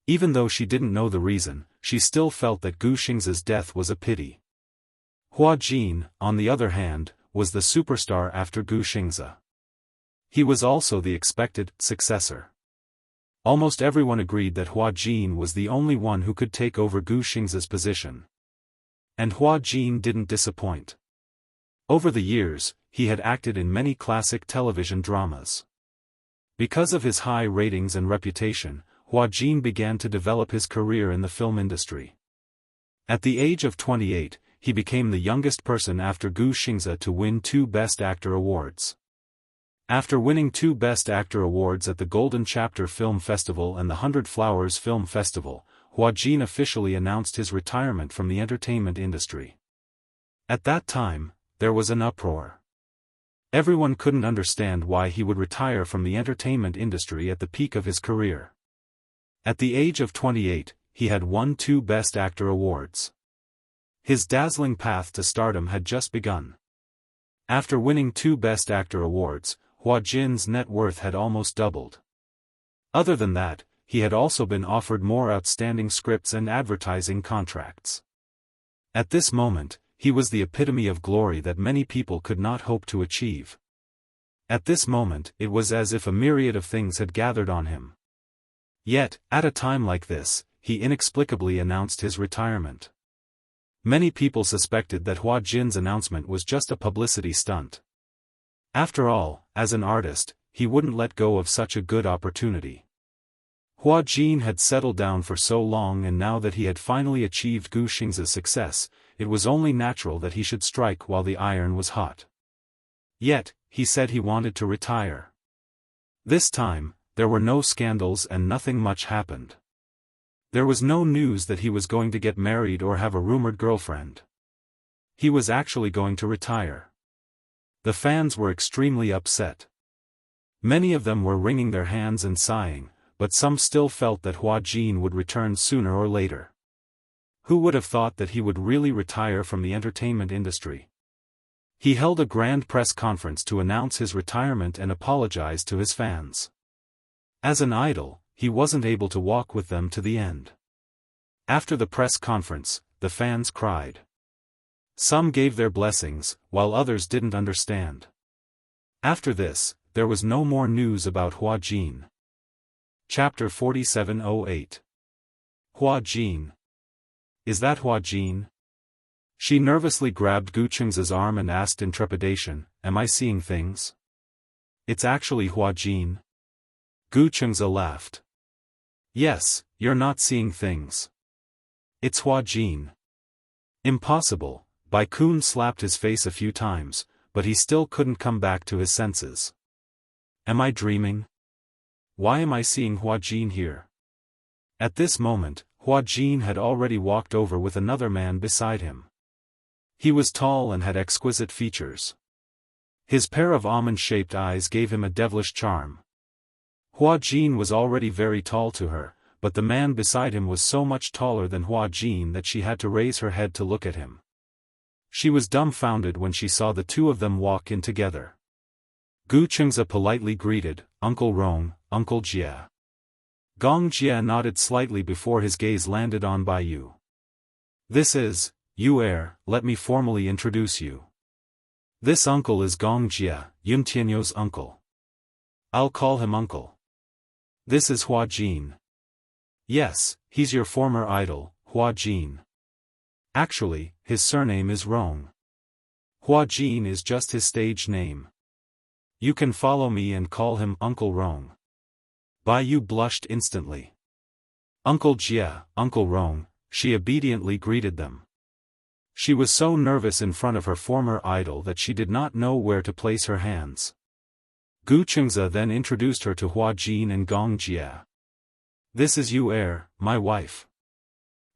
Even though she didn't know the reason, she still felt that Gu Xianxia's death was a pity. Hua Jin, on the other hand, was the superstar after Gu Xianxia. He was also the expected successor. Almost everyone agreed that Hua Jin was the only one who could take over Gu Xianxia's position. And Hua Jin didn't disappoint. Over the years, he had acted in many classic television dramas. Because of his high ratings and reputation, Hua Jin began to develop his career in the film industry. At the age of 28, he became the youngest person after Gu Xianxia to win 2 Best Actor awards. After winning 2 Best Actor awards at the Golden Chapter Film Festival and the 100 Flowers Film Festival, Hua Jin officially announced his retirement from the entertainment industry. At that time, there was an uproar. Everyone couldn't understand why he would retire from the entertainment industry at the peak of his career. At the age of 28, he had won 2 Best Actor awards. His dazzling path to stardom had just begun. After winning 2 Best Actor awards, Hua Jin's net worth had almost doubled. Other than that, he had also been offered more outstanding scripts and advertising contracts. At this moment, he was the epitome of glory that many people could not hope to achieve. At this moment, it was as if a myriad of things had gathered on him. Yet, at a time like this, he inexplicably announced his retirement. Many people suspected that Hua Jin's announcement was just a publicity stunt. After all, as an artist, he wouldn't let go of such a good opportunity. Hua Jin had settled down for so long, and now that he had finally achieved Gu Xianxia's success, it was only natural that he should strike while the iron was hot. Yet, he said he wanted to retire. This time, there were no scandals and nothing much happened. There was no news that he was going to get married or have a rumored girlfriend. He was actually going to retire. The fans were extremely upset. Many of them were wringing their hands and sighing, but some still felt that Hua Jin would return sooner or later. Who would have thought that he would really retire from the entertainment industry? He held a grand press conference to announce his retirement and apologize to his fans. As an idol, he wasn't able to walk with them to the end. After the press conference, the fans cried. Some gave their blessings, while others didn't understand. After this, there was no more news about Hua Jin. Chapter 4708. Hua Jin. Is that Hua Jin? She nervously grabbed Gu Xianxia's arm and asked in trepidation, "Am I seeing things?" "It's actually Hua Jin." Gu Xianxia laughed. "Yes, you're not seeing things. It's Hua Jin." "Impossible." Bai Kun slapped his face a few times, but he still couldn't come back to his senses. "Am I dreaming? Why am I seeing Hua Jin here?" At this moment, Hua Jin had already walked over with another man beside him. He was tall and had exquisite features. His pair of almond-shaped eyes gave him a devilish charm. Hua Jin was already very tall to her, but the man beside him was so much taller than Hua Jin that she had to raise her head to look at him. She was dumbfounded when she saw the two of them walk in together. Gu Chengza politely greeted, "Uncle Rong, Uncle Jia." Gong Jia nodded slightly before his gaze landed on Bai Yu. "This is, Yu Er, let me formally introduce you. This uncle is Gong Jia, Yun Tianyou's uncle. I'll call him uncle. This is Hua Jin. Yes, he's your former idol, Hua Jin. Actually, his surname is Rong. Hua Jin is just his stage name. You can follow me and call him Uncle Rong." Bai Yu blushed instantly. "Uncle Jia, Uncle Rong," she obediently greeted them. She was so nervous in front of her former idol that she did not know where to place her hands. Gu Chengza then introduced her to Hua Jin and Gong Jia. "This is Yu Er, my wife."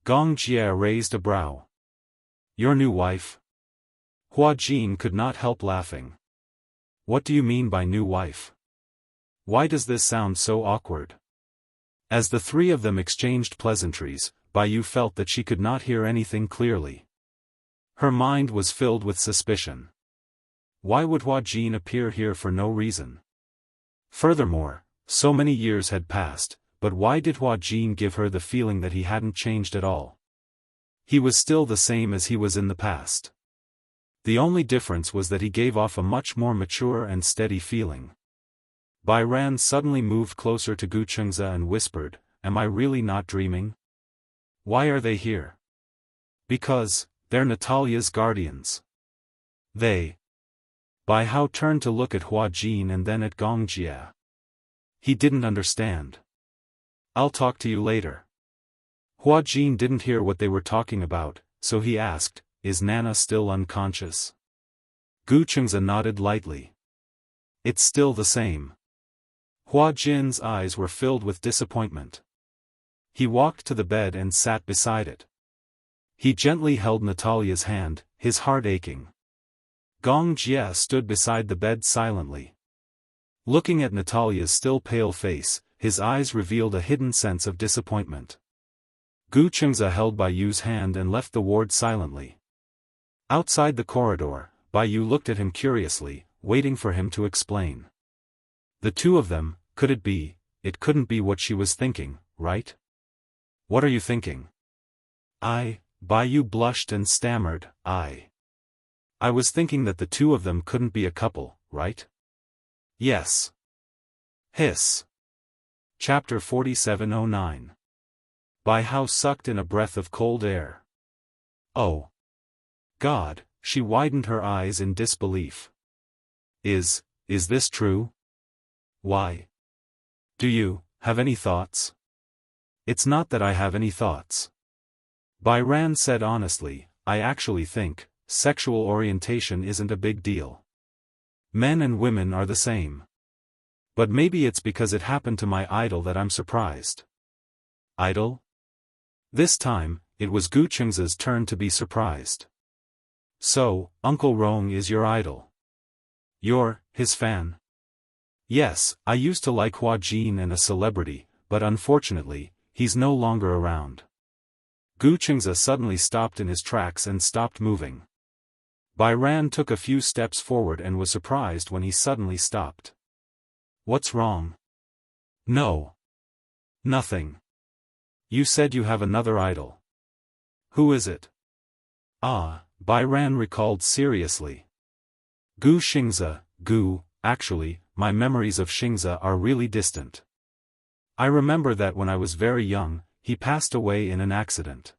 Gong Jia raised a brow. "Your new wife?" Hua Jin could not help laughing. "What do you mean by new wife? Why does this sound so awkward?" As the three of them exchanged pleasantries, Bai Yu felt that she could not hear anything clearly. Her mind was filled with suspicion. Why would Hua Jin appear here for no reason? Furthermore, so many years had passed, but why did Hua Jin give her the feeling that he hadn't changed at all? He was still the same as he was in the past. The only difference was that he gave off a much more mature and steady feeling. Bai Ran suddenly moved closer to Gu Chengza and whispered, "Am I really not dreaming? Why are they here?" "Because, they're Natalia's guardians." "They?" Bai Hao turned to look at Hua Jin and then at Gong Jia. He didn't understand. "I'll talk to you later." Hua Jin didn't hear what they were talking about, so he asked, "Is Nana still unconscious?" Gu Chengza nodded lightly. "It's still the same." Hua Jin's eyes were filled with disappointment. He walked to the bed and sat beside it. He gently held Natalia's hand, his heart aching. Gong Jia stood beside the bed silently. Looking at Natalia's still pale face, his eyes revealed a hidden sense of disappointment. Gu Chengza held Bai Yu's hand and left the ward silently. Outside the corridor, Bai Yu looked at him curiously, waiting for him to explain. The two of them, could it be? It couldn't be what she was thinking, right? "What are you thinking?" Bai Yu blushed and stammered, I was thinking that the two of them couldn't be a couple, right?" "Yes." Hiss. Chapter 4709. Bai Hao sucked in a breath of cold air. "Oh. God," she widened her eyes in disbelief. Is this true? Why? Do you have any thoughts?" "It's not that I have any thoughts." Bai Ran said honestly, "I actually think, sexual orientation isn't a big deal. Men and women are the same. But maybe it's because it happened to my idol that I'm surprised." "Idol?" This time, it was Gu Chengza's turn to be surprised. "So, Uncle Rong is your idol? You're his fan?" "Yes, I used to like Hua Jin and a celebrity, but unfortunately, he's no longer around." Gu Chengza suddenly stopped in his tracks and stopped moving. Bai Ran took a few steps forward and was surprised when he suddenly stopped. "What's wrong?" "No. Nothing. You said you have another idol. Who is it?" Bai Ran recalled seriously. "Gu Xingza, Gu, actually, my memories of Xingza are really distant. I remember that when I was very young, he passed away in an accident.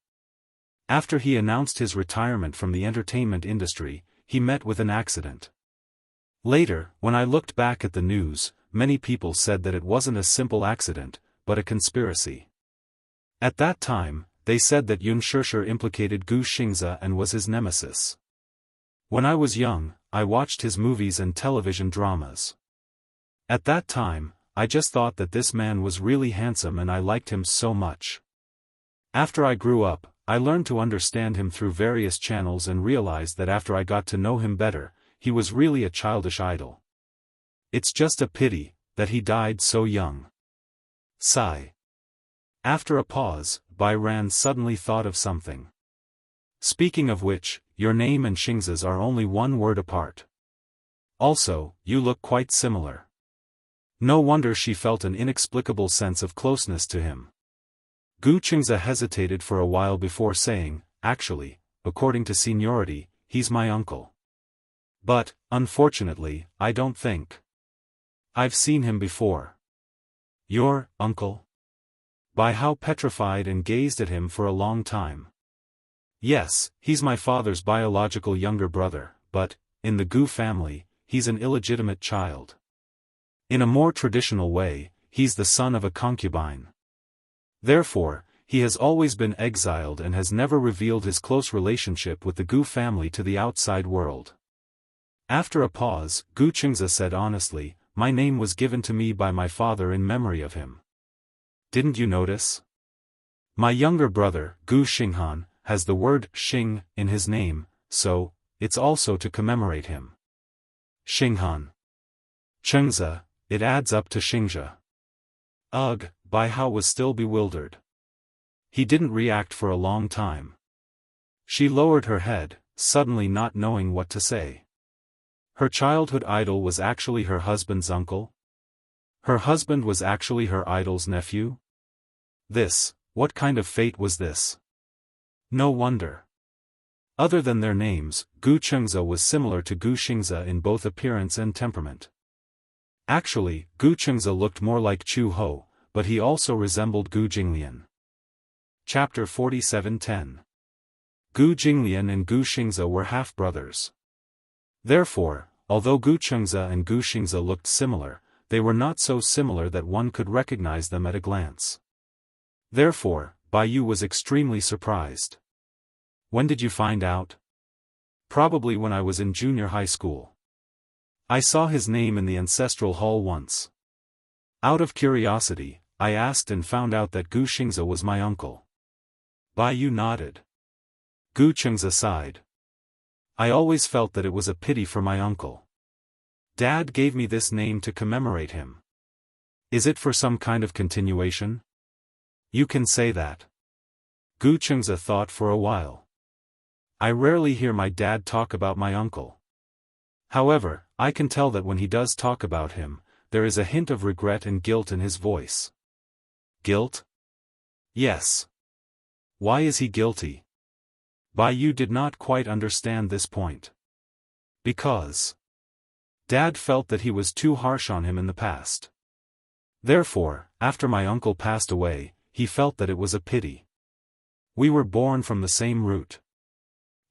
After he announced his retirement from the entertainment industry, he met with an accident. Later, when I looked back at the news, many people said that it wasn't a simple accident, but a conspiracy. At that time, they said that Yun Shishir implicated Gu Xingza and was his nemesis. When I was young, I watched his movies and television dramas. At that time, I just thought that this man was really handsome and I liked him so much. After I grew up, I learned to understand him through various channels and realized that after I got to know him better, he was really a childish idol. It's just a pity that he died so young." Sigh. After a pause, Bai Ran suddenly thought of something. Speaking of which, your name and Xingza's are only one word apart. Also, you look quite similar. No wonder she felt an inexplicable sense of closeness to him. Gu Qingze hesitated for a while before saying, actually, according to seniority, he's my uncle. But, unfortunately, I don't think. I've seen him before. Your uncle? Bai Hao petrified and gazed at him for a long time. Yes, he's my father's biological younger brother, but, in the Gu family, he's an illegitimate child. In a more traditional way, he's the son of a concubine. Therefore, he has always been exiled and has never revealed his close relationship with the Gu family to the outside world. After a pause, Gu Qingze said honestly, my name was given to me by my father in memory of him. Didn't you notice? My younger brother, Gu Xinghan, has the word Xing in his name, so, it's also to commemorate him. Xinghan. Qingze, it adds up to Xingzha. Ugh, Bai Hao was still bewildered. He didn't react for a long time. She lowered her head, suddenly not knowing what to say. Her childhood idol was actually her husband's uncle? Her husband was actually her idol's nephew? What kind of fate was this? No wonder. Other than their names, Gu Qingze was similar to Gu Xingze in both appearance and temperament. Actually, Gu Qingze looked more like Chu Ho, but he also resembled Gu Jinglian. Chapter 47:10. Gu Jinglian and Gu Xingze were half-brothers. Therefore, although Gu Qingze and Gu Xingze looked similar, they were not so similar that one could recognize them at a glance. Therefore, Bai Yu was extremely surprised. When did you find out? Probably when I was in junior high school. I saw his name in the ancestral hall once. Out of curiosity, I asked and found out that Gu Xingze was my uncle. Bai Yu nodded. Gu Qingze sighed. I always felt that it was a pity for my uncle. Dad gave me this name to commemorate him. Is it for some kind of continuation? You can say that. Gu Qingze thought for a while. I rarely hear my dad talk about my uncle. However, I can tell that when he does talk about him, there is a hint of regret and guilt in his voice. Guilt? Yes. Why is he guilty? Bai Yu did not quite understand this point. Because Dad felt that he was too harsh on him in the past. Therefore, after my uncle passed away, he felt that it was a pity. We were born from the same root.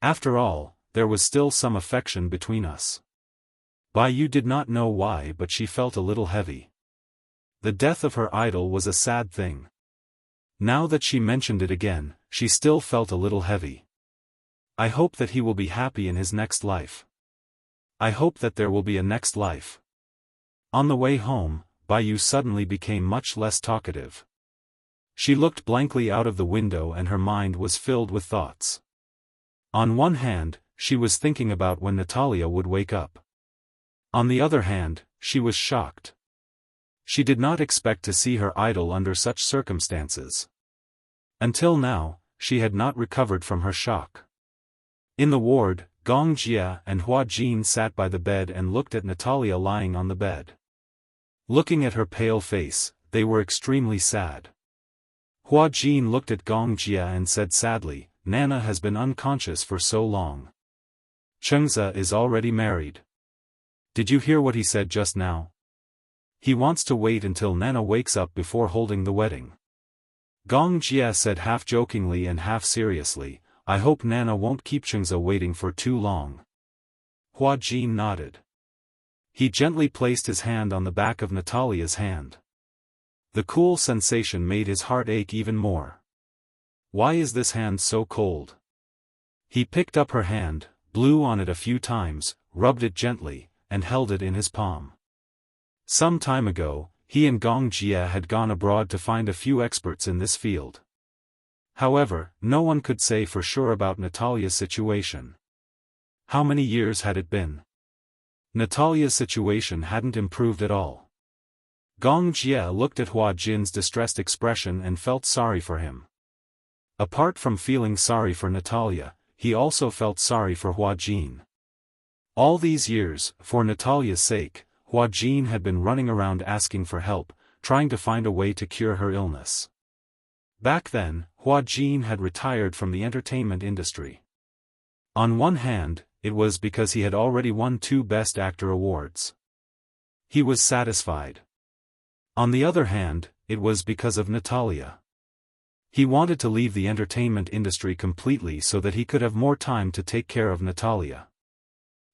After all, there was still some affection between us. Bai Yu did not know why, but she felt a little heavy. The death of her idol was a sad thing. Now that she mentioned it again, she still felt a little heavy. I hope that he will be happy in his next life. I hope that there will be a next life. On the way home, Bai Yu suddenly became much less talkative. She looked blankly out of the window and her mind was filled with thoughts. On one hand, she was thinking about when Natalia would wake up. On the other hand, she was shocked. She did not expect to see her idol under such circumstances. Until now, she had not recovered from her shock. In the ward, Gong Jia and Hua Jin sat by the bed and looked at Natalia lying on the bed. Looking at her pale face, they were extremely sad. Hua Jin looked at Gong Jia and said sadly, Nana has been unconscious for so long. Qingze is already married. Did you hear what he said just now? He wants to wait until Nana wakes up before holding the wedding. Gong Jia said half jokingly and half seriously, I hope Nana won't keep Qingze waiting for too long. Hua Jin nodded. He gently placed his hand on the back of Natalia's hand. The cool sensation made his heart ache even more. Why is this hand so cold? He picked up her hand, blew on it a few times, rubbed it gently, and held it in his palm. Some time ago, he and Gong Jia had gone abroad to find a few experts in this field. However, no one could say for sure about Natalia's situation. How many years had it been? Natalia's situation hadn't improved at all. Gong Jie looked at Hua Jin's distressed expression and felt sorry for him. Apart from feeling sorry for Natalia, he also felt sorry for Hua Jin. All these years, for Natalia's sake, Hua Jin had been running around asking for help, trying to find a way to cure her illness. Back then, Hua Jin had retired from the entertainment industry. On one hand, it was because he had already won 2 Best Actor awards. He was satisfied. On the other hand, it was because of Natalia. He wanted to leave the entertainment industry completely so that he could have more time to take care of Natalia.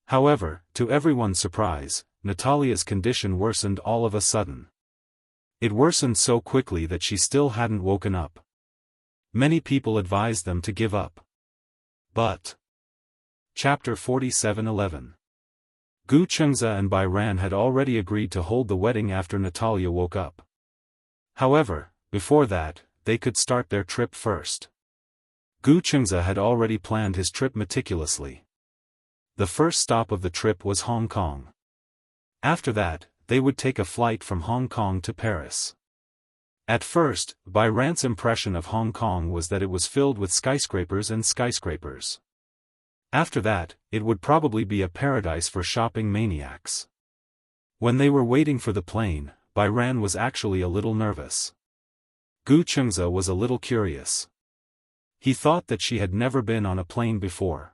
However, to everyone's surprise, Natalia's condition worsened all of a sudden. It worsened so quickly that she still hadn't woken up. Many people advised them to give up. But Chapter 47:11. Gu Chengze and Bai Ran had already agreed to hold the wedding after Natalia woke up. However, before that, they could start their trip first. Gu Chengze had already planned his trip meticulously. The first stop of the trip was Hong Kong. After that, they would take a flight from Hong Kong to Paris. At first, Bai Ran's impression of Hong Kong was that it was filled with skyscrapers and skyscrapers. After that, it would probably be a paradise for shopping maniacs. When they were waiting for the plane, Bai Ran was actually a little nervous. Gu Chengze was a little curious. He thought that she had never been on a plane before.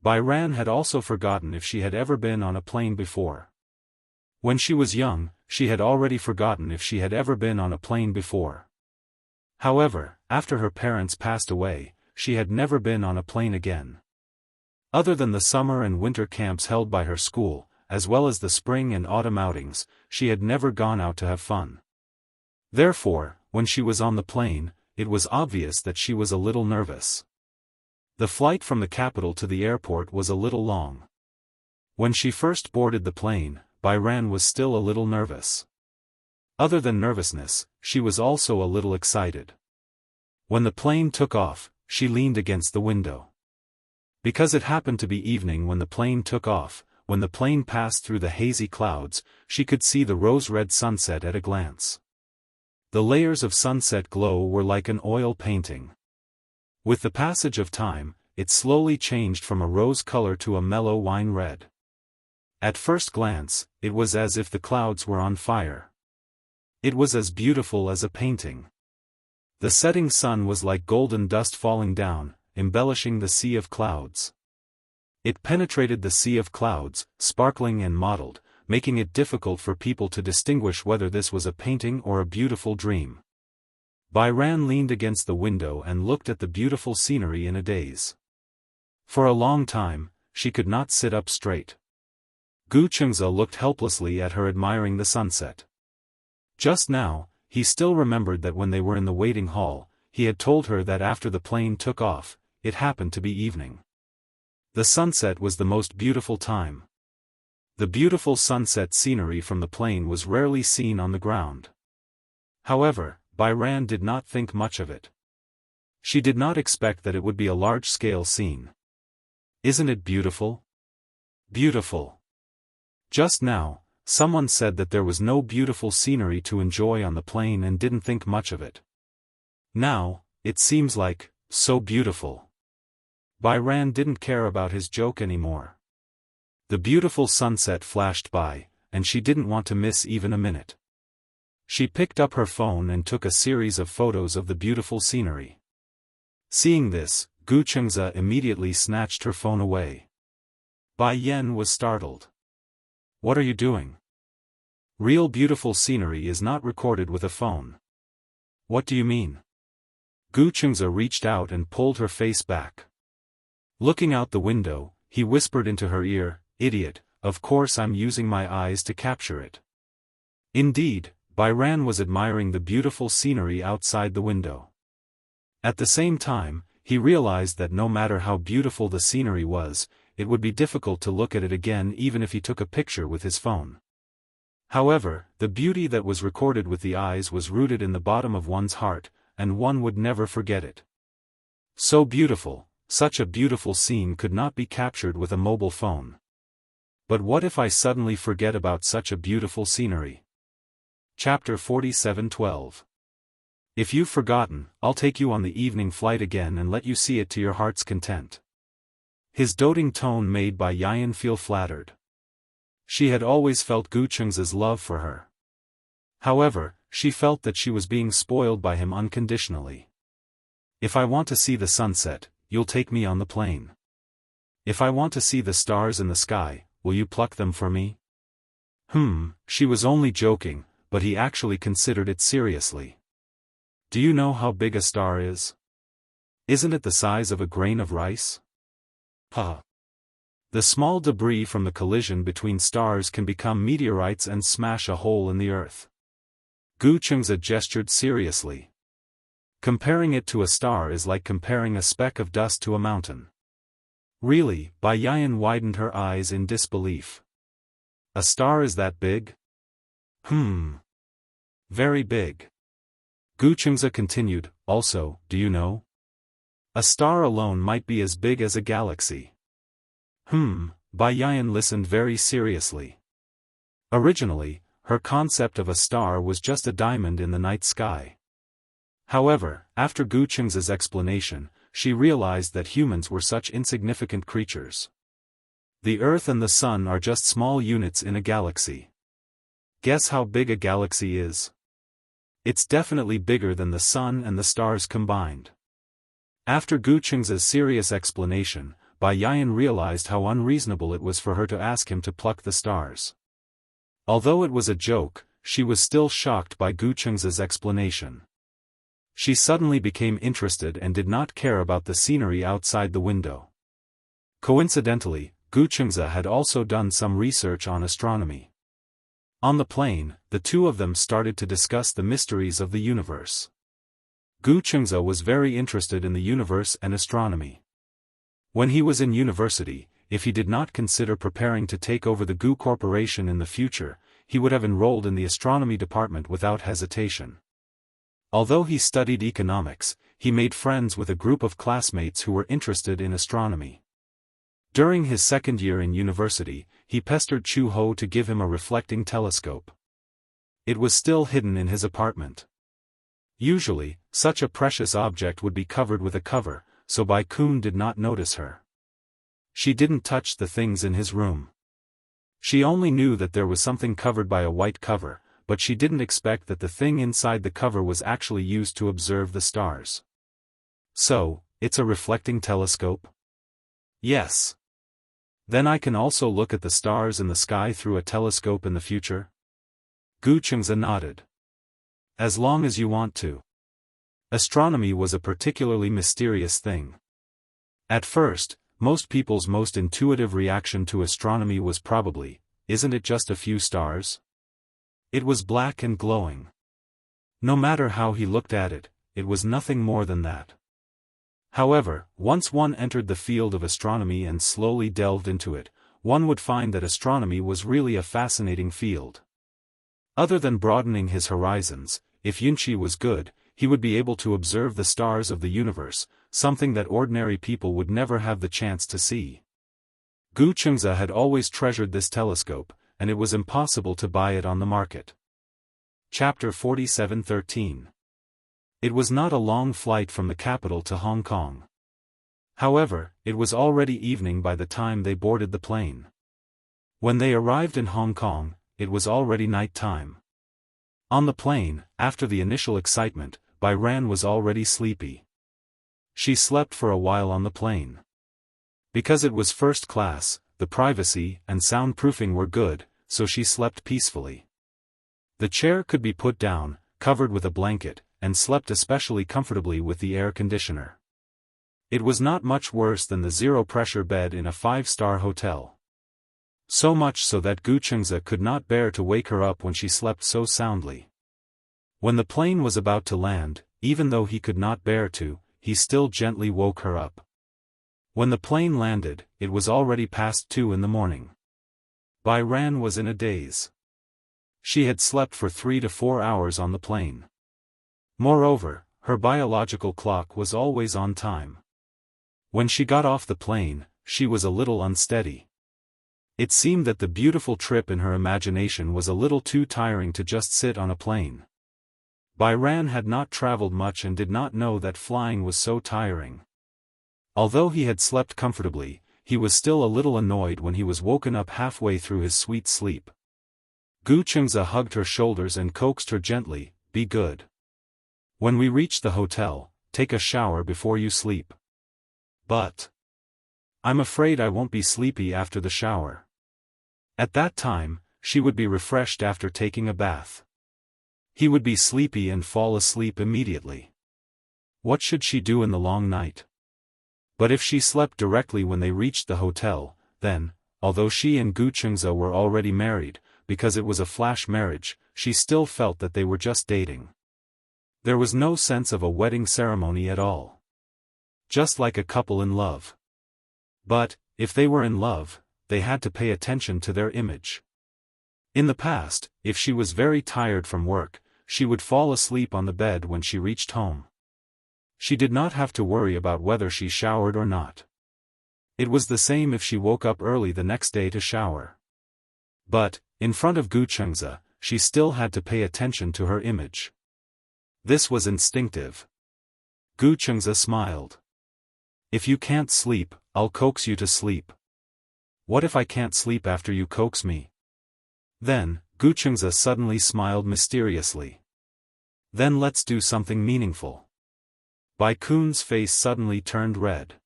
Bai Ran had also forgotten if she had ever been on a plane before. When she was young, she had already forgotten if she had ever been on a plane before. However, after her parents passed away, she had never been on a plane again. Other than the summer and winter camps held by her school, as well as the spring and autumn outings, she had never gone out to have fun. Therefore, when she was on the plane, it was obvious that she was a little nervous. The flight from the capital to the airport was a little long. When she first boarded the plane, Bai Ran was still a little nervous. Other than nervousness, she was also a little excited. When the plane took off, she leaned against the window. Because it happened to be evening when the plane took off, when the plane passed through the hazy clouds, she could see the rose-red sunset at a glance. The layers of sunset glow were like an oil painting. With the passage of time, it slowly changed from a rose color to a mellow wine red. At first glance, it was as if the clouds were on fire. It was as beautiful as a painting. The setting sun was like golden dust falling down, embellishing the sea of clouds. It penetrated the sea of clouds, sparkling and mottled, making it difficult for people to distinguish whether this was a painting or a beautiful dream. Bai Ran leaned against the window and looked at the beautiful scenery in a daze. For a long time, she could not sit up straight. Gu Chengze looked helplessly at her, admiring the sunset. Just now, he still remembered that when they were in the waiting hall, he had told her that after the plane took off, it happened to be evening. The sunset was the most beautiful time. The beautiful sunset scenery from the plane was rarely seen on the ground. However, Bai Ran did not think much of it. She did not expect that it would be a large-scale scene. Isn't it beautiful? Beautiful. Just now, someone said that there was no beautiful scenery to enjoy on the plane and didn't think much of it. Now, it seems like, so beautiful. Bai Ran didn't care about his joke anymore. The beautiful sunset flashed by, and she didn't want to miss even a minute. She picked up her phone and took a series of photos of the beautiful scenery. Seeing this, Gu Chengze immediately snatched her phone away. Bai Yan was startled. What are you doing? Real beautiful scenery is not recorded with a phone. What do you mean? Gu Chengze reached out and pulled her face back. Looking out the window, he whispered into her ear, "Idiot, of course I'm using my eyes to capture it." Indeed, Bai Ran was admiring the beautiful scenery outside the window. At the same time, he realized that no matter how beautiful the scenery was, it would be difficult to look at it again even if he took a picture with his phone. However, the beauty that was recorded with the eyes was rooted in the bottom of one's heart, and one would never forget it. So beautiful, such a beautiful scene could not be captured with a mobile phone. But what if I suddenly forget about such a beautiful scenery? Chapter 47:12. If you've forgotten, I'll take you on the evening flight again and let you see it to your heart's content. His doting tone made Bai Yan feel flattered. She had always felt Gu Cheng's love for her. However, she felt that she was being spoiled by him unconditionally. If I want to see the sunset, you'll take me on the plane. If I want to see the stars in the sky, will you pluck them for me? She was only joking, but he actually considered it seriously. Do you know how big a star is? Isn't it the size of a grain of rice? The small debris from the collision between stars can become meteorites and smash a hole in the earth. Gu Chengza gestured seriously. Comparing it to a star is like comparing a speck of dust to a mountain. Really? Bai Yan widened her eyes in disbelief. A star is that big? Very big. Gu Chengza continued, also, do you know? A star alone might be as big as a galaxy. Bai Yan listened very seriously. Originally, her concept of a star was just a diamond in the night sky. However, after Gu Chengza's explanation, she realized that humans were such insignificant creatures. The Earth and the Sun are just small units in a galaxy. Guess how big a galaxy is? It's definitely bigger than the Sun and the stars combined. After Gu Chengza's serious explanation, Bai Yan realized how unreasonable it was for her to ask him to pluck the stars. Although it was a joke, she was still shocked by Gu Chengza's explanation. She suddenly became interested and did not care about the scenery outside the window. Coincidentally, Gu Chengza had also done some research on astronomy. On the plane, the two of them started to discuss the mysteries of the universe. Gu Chengza was very interested in the universe and astronomy. When he was in university, if he did not consider preparing to take over the Gu Corporation in the future, he would have enrolled in the astronomy department without hesitation. Although he studied economics, he made friends with a group of classmates who were interested in astronomy. During his second year in university, he pestered Chu Ho to give him a reflecting telescope. It was still hidden in his apartment. Usually, such a precious object would be covered with a cover, so Bai Kun did not notice her. She didn't touch the things in his room. She only knew that there was something covered by a white cover, but she didn't expect that the thing inside the cover was actually used to observe the stars. So, it's a reflecting telescope? Yes. Then I can also look at the stars in the sky through a telescope in the future? Gu Chengza nodded. As long as you want to. Astronomy was a particularly mysterious thing. At first, most people's most intuitive reaction to astronomy was probably, isn't it just a few stars? It was black and glowing. No matter how he looked at it, it was nothing more than that. However, once one entered the field of astronomy and slowly delved into it, one would find that astronomy was really a fascinating field. Other than broadening his horizons, if Yunqi was good, he would be able to observe the stars of the universe, something that ordinary people would never have the chance to see. Gu Chengza had always treasured this telescope, and it was impossible to buy it on the market. Chapter 47:13. It was not a long flight from the capital to Hong Kong. However, it was already evening by the time they boarded the plane. When they arrived in Hong Kong, it was already night time. On the plane, after the initial excitement, Bai Ran was already sleepy. She slept for a while on the plane. Because it was first class, the privacy and soundproofing were good, so she slept peacefully. The chair could be put down, covered with a blanket, and slept especially comfortably with the air conditioner. It was not much worse than the zero-pressure bed in a 5-star hotel. So much so that Gu Chengza could not bear to wake her up when she slept so soundly. When the plane was about to land, even though he could not bear to, he still gently woke her up. When the plane landed, it was already past 2 in the morning. Bai Ran was in a daze. She had slept for 3 to 4 hours on the plane. Moreover, her biological clock was always on time. When she got off the plane, she was a little unsteady. It seemed that the beautiful trip in her imagination was a little too tiring to just sit on a plane. Bai Ran had not traveled much and did not know that flying was so tiring. Although he had slept comfortably, he was still a little annoyed when he was woken up halfway through his sweet sleep. Gu Chengze hugged her shoulders and coaxed her gently, "Be good. When we reach the hotel, take a shower before you sleep." "But I'm afraid I won't be sleepy after the shower." At that time, she would be refreshed after taking a bath. He would be sleepy and fall asleep immediately. What should she do in the long night? But if she slept directly when they reached the hotel, then, although she and Gu Chengze were already married, because it was a flash marriage, she still felt that they were just dating. There was no sense of a wedding ceremony at all. Just like a couple in love. But, if they were in love, they had to pay attention to their image. In the past, if she was very tired from work, she would fall asleep on the bed when she reached home. She did not have to worry about whether she showered or not. It was the same if she woke up early the next day to shower. But, in front of Gu Chengze, she still had to pay attention to her image. This was instinctive. Gu Chengze smiled. "If you can't sleep, I'll coax you to sleep." "What if I can't sleep after you coax me?" Then, Gu Chengze suddenly smiled mysteriously. "Then let's do something meaningful." Bai Kun's face suddenly turned red.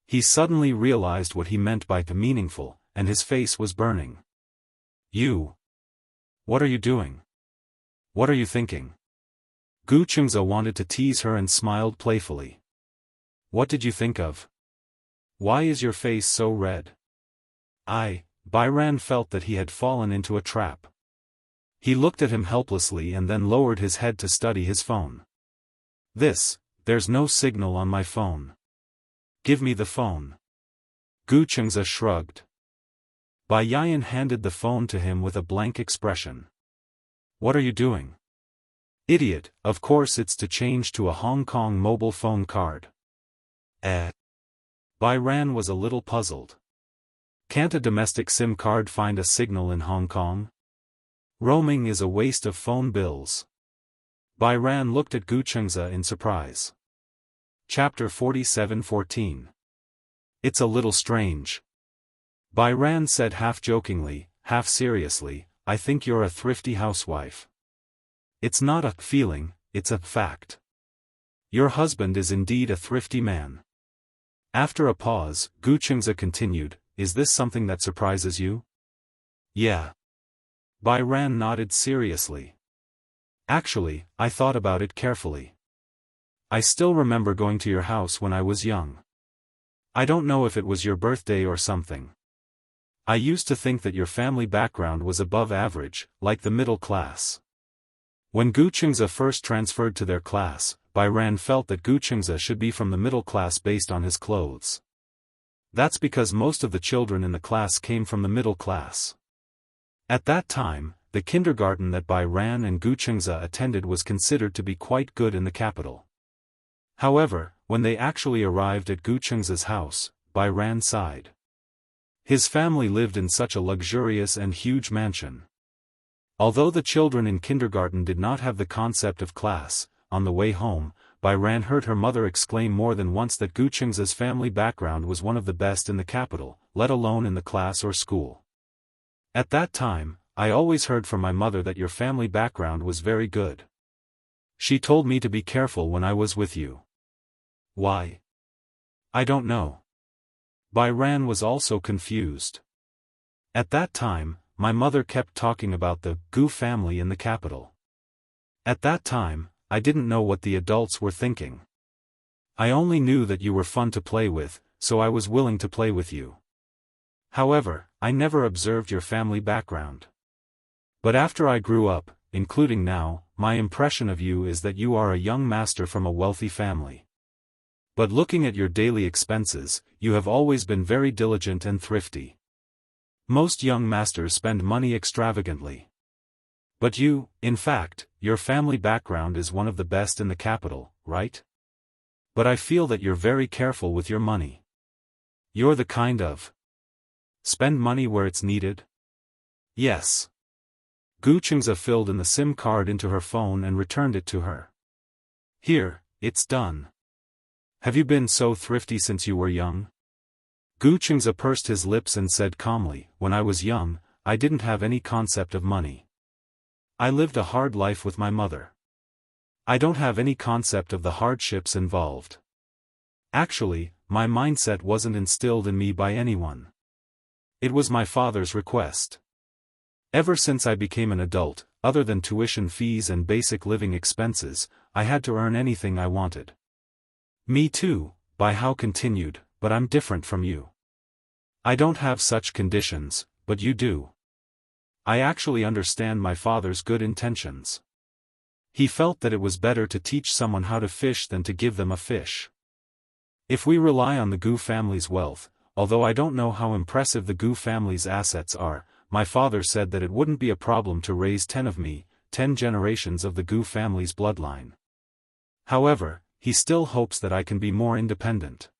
He suddenly realized what he meant by meaningful, and his face was burning. "You? What are you doing? What are you thinking?" Gu Chengze wanted to tease her and smiled playfully. "What did you think of? Why is your face so red?" Bai Ran felt that he had fallen into a trap. He looked at him helplessly and then lowered his head to study his phone. There's no signal on my phone." "Give me the phone." Gu Chengze shrugged. Bai Yan handed the phone to him with a blank expression. "What are you doing?" "Idiot, of course it's to change to a Hong Kong mobile phone card." Bai Ran was a little puzzled. Can't a domestic SIM card find a signal in Hong Kong? Roaming is a waste of phone bills. Bai Ran looked at Gu Chengze in surprise. Chapter 47:14. It's a little strange. Bai Ran said half jokingly, half seriously, "I think you're a thrifty housewife. It's not a feeling, it's a fact. Your husband is indeed a thrifty man." After a pause, Gu Chengze continued, "Is this something that surprises you?" "Yeah." Bai Ran nodded seriously. "Actually, I thought about it carefully. I still remember going to your house when I was young. I don't know if it was your birthday or something. I used to think that your family background was above average, like the middle class." When Gu Chengze first transferred to their class, Bai Ran felt that Gu Chengze should be from the middle class based on his clothes. That's because most of the children in the class came from the middle class. At that time, the kindergarten that Bai Ran and Gu Chengze attended was considered to be quite good in the capital. However, when they actually arrived at Gu Chengze's house, Bai Ran sighed. His family lived in such a luxurious and huge mansion. Although the children in kindergarten did not have the concept of class, on the way home, Bai Ran heard her mother exclaim more than once that Gu Chengze's family background was one of the best in the capital, let alone in the class or school. "At that time, I always heard from my mother that your family background was very good. She told me to be careful when I was with you." "Why?" "I don't know." Bai Ran was also confused. "At that time, my mother kept talking about the Gu family in the capital. At that time, I didn't know what the adults were thinking. I only knew that you were fun to play with, so I was willing to play with you. However, I never observed your family background. But after I grew up, including now, my impression of you is that you are a young master from a wealthy family. But looking at your daily expenses, you have always been very diligent and thrifty. Most young masters spend money extravagantly. But you, in fact, your family background is one of the best in the capital, right? But I feel that you're very careful with your money. You're the kind of Spend money where it's needed? Yes. Gu Xianxia filled in the SIM card into her phone and returned it to her. Here, it's done. Have you been so thrifty since you were young? Gu Xianxia pursed his lips and said calmly, when I was young, I didn't have any concept of money. I lived a hard life with my mother. I don't have any concept of the hardships involved. Actually, my mindset wasn't instilled in me by anyone. It was my father's request. Ever since I became an adult, other than tuition fees and basic living expenses, I had to earn anything I wanted. Me too, Bai Hao continued, but I'm different from you. I don't have such conditions, but you do. I actually understand my father's good intentions. He felt that it was better to teach someone how to fish than to give them a fish. If we rely on the Gu family's wealth, although I don't know how impressive the Gu family's assets are, my father said that it wouldn't be a problem to raise 10 of me, 10 generations of the Gu family's bloodline. However, he still hopes that I can be more independent.